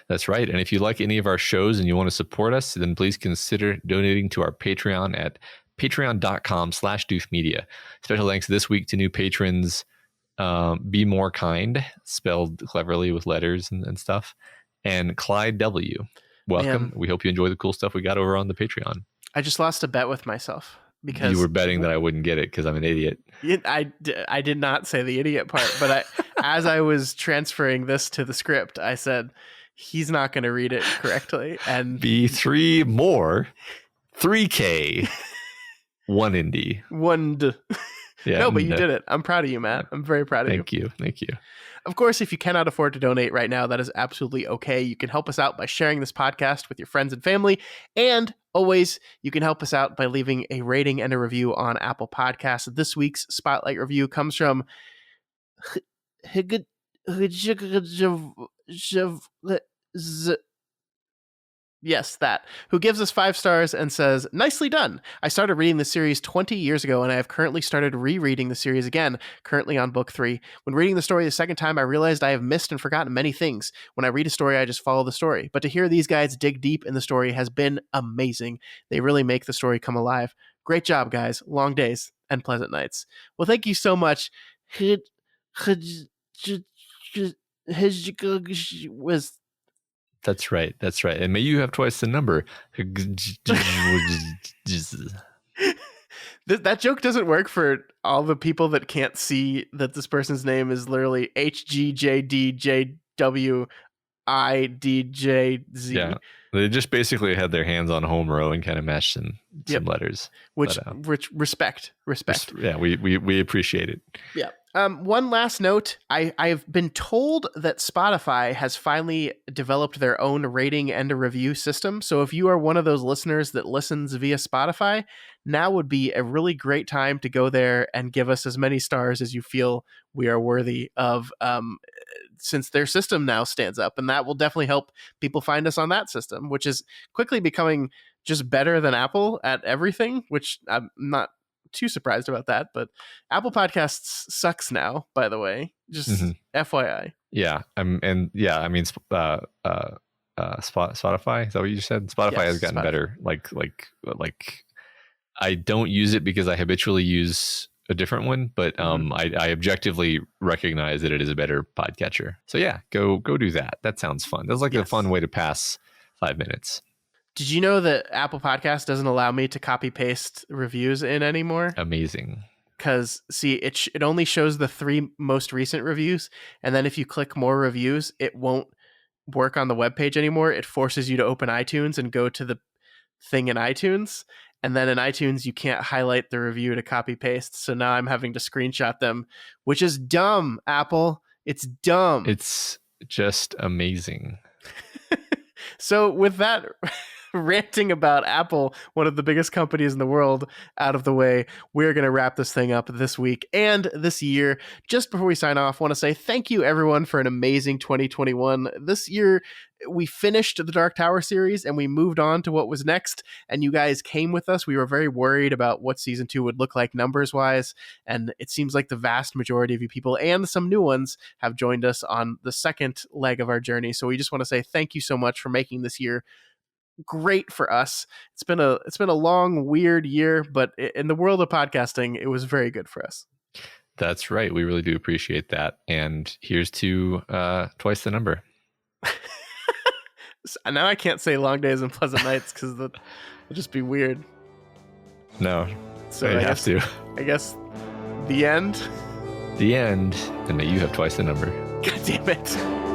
That's right. And if you like any of our shows and you want to support us, then please consider donating to our Patreon at patreon.com/doofmedia. Special thanks this week to new patrons, Be More Kind, spelled cleverly with letters and stuff, and Clyde W. Welcome. Man. We hope you enjoy the cool stuff we got over on the Patreon. I just lost a bet with myself because you were betting that I wouldn't get it because I'm an idiot. I did not say the idiot part, but as I was transferring this to the script, I said, he's not going to read it correctly. And be 3 more, 3K, 1 indie. 1 Yeah, no, but you did it. I'm proud of you, Matt. I'm very proud of you. Thank you. Of course, if you cannot afford to donate right now, that is absolutely okay. You can help us out by sharing this podcast with your friends and family. And always, you can help us out by leaving a rating and a review on Apple Podcasts. This week's Spotlight review comes from Yes, that. Who gives us 5 stars and says, "Nicely done. I started reading the series 20 years ago, and I have currently started rereading the series again, currently on book 3. When reading the story the second time, I realized I have missed and forgotten many things. When I read a story, I just follow the story. But to hear these guys dig deep in the story has been amazing. They really make the story come alive. Great job, guys. Long days and pleasant nights." Well, thank you so much. That's right. And may you have twice the number. That joke doesn't work for all the people that can't see that this person's name is literally HGJDJWIDJZ. Yeah, they just basically had their hands on home row and kind of mashed some letters. Which respect. Yeah, we appreciate it. Yeah. One last note. I've been told that Spotify has finally developed their own rating and a review system. So if you are one of those listeners that listens via Spotify, now would be a really great time to go there and give us as many stars as you feel we are worthy of, since their system now stands up. And that will definitely help people find us on that system, which is quickly becoming just better than Apple at everything, which I'm not too surprised about that, but Apple Podcasts sucks now, by the way, just FYI. Spotify, is that what you said? Spotify has gotten better. Like I don't use it because I habitually use a different one, but I objectively recognize that it is a better podcatcher. So yeah, go do that. That sounds fun. That's like a fun way to pass 5 minutes. Did you know that Apple Podcast doesn't allow me to copy paste reviews in anymore? Amazing. Because see, it only shows the 3 most recent reviews, and then if you click more reviews, it won't work on the webpage anymore. It forces you to open iTunes and go to the thing in iTunes, and then in iTunes you can't highlight the review to copy paste. So now I'm having to screenshot them, which is dumb, Apple. It's dumb. It's just amazing. So with that ranting about Apple, one of the biggest companies in the world, out of the way, we're going to wrap this thing up this week and this year. Just before we sign off, I want to say thank you everyone for an amazing 2021. This year, we finished the Dark Tower series and we moved on to what was next, and you guys came with us. We were very worried about what season 2 would look like numbers wise, and it seems like the vast majority of you people and some new ones have joined us on the second leg of our journey. So we just want to say thank you so much for making this year great for us. It's been a long, weird year, but in the world of podcasting, it was very good for us. That's right. We really do appreciate that. And here's to twice the number. Now I can't say long days and pleasant nights because it'll just be weird. No, so you have to. I guess the end. The end, and that you have twice the number. God damn it.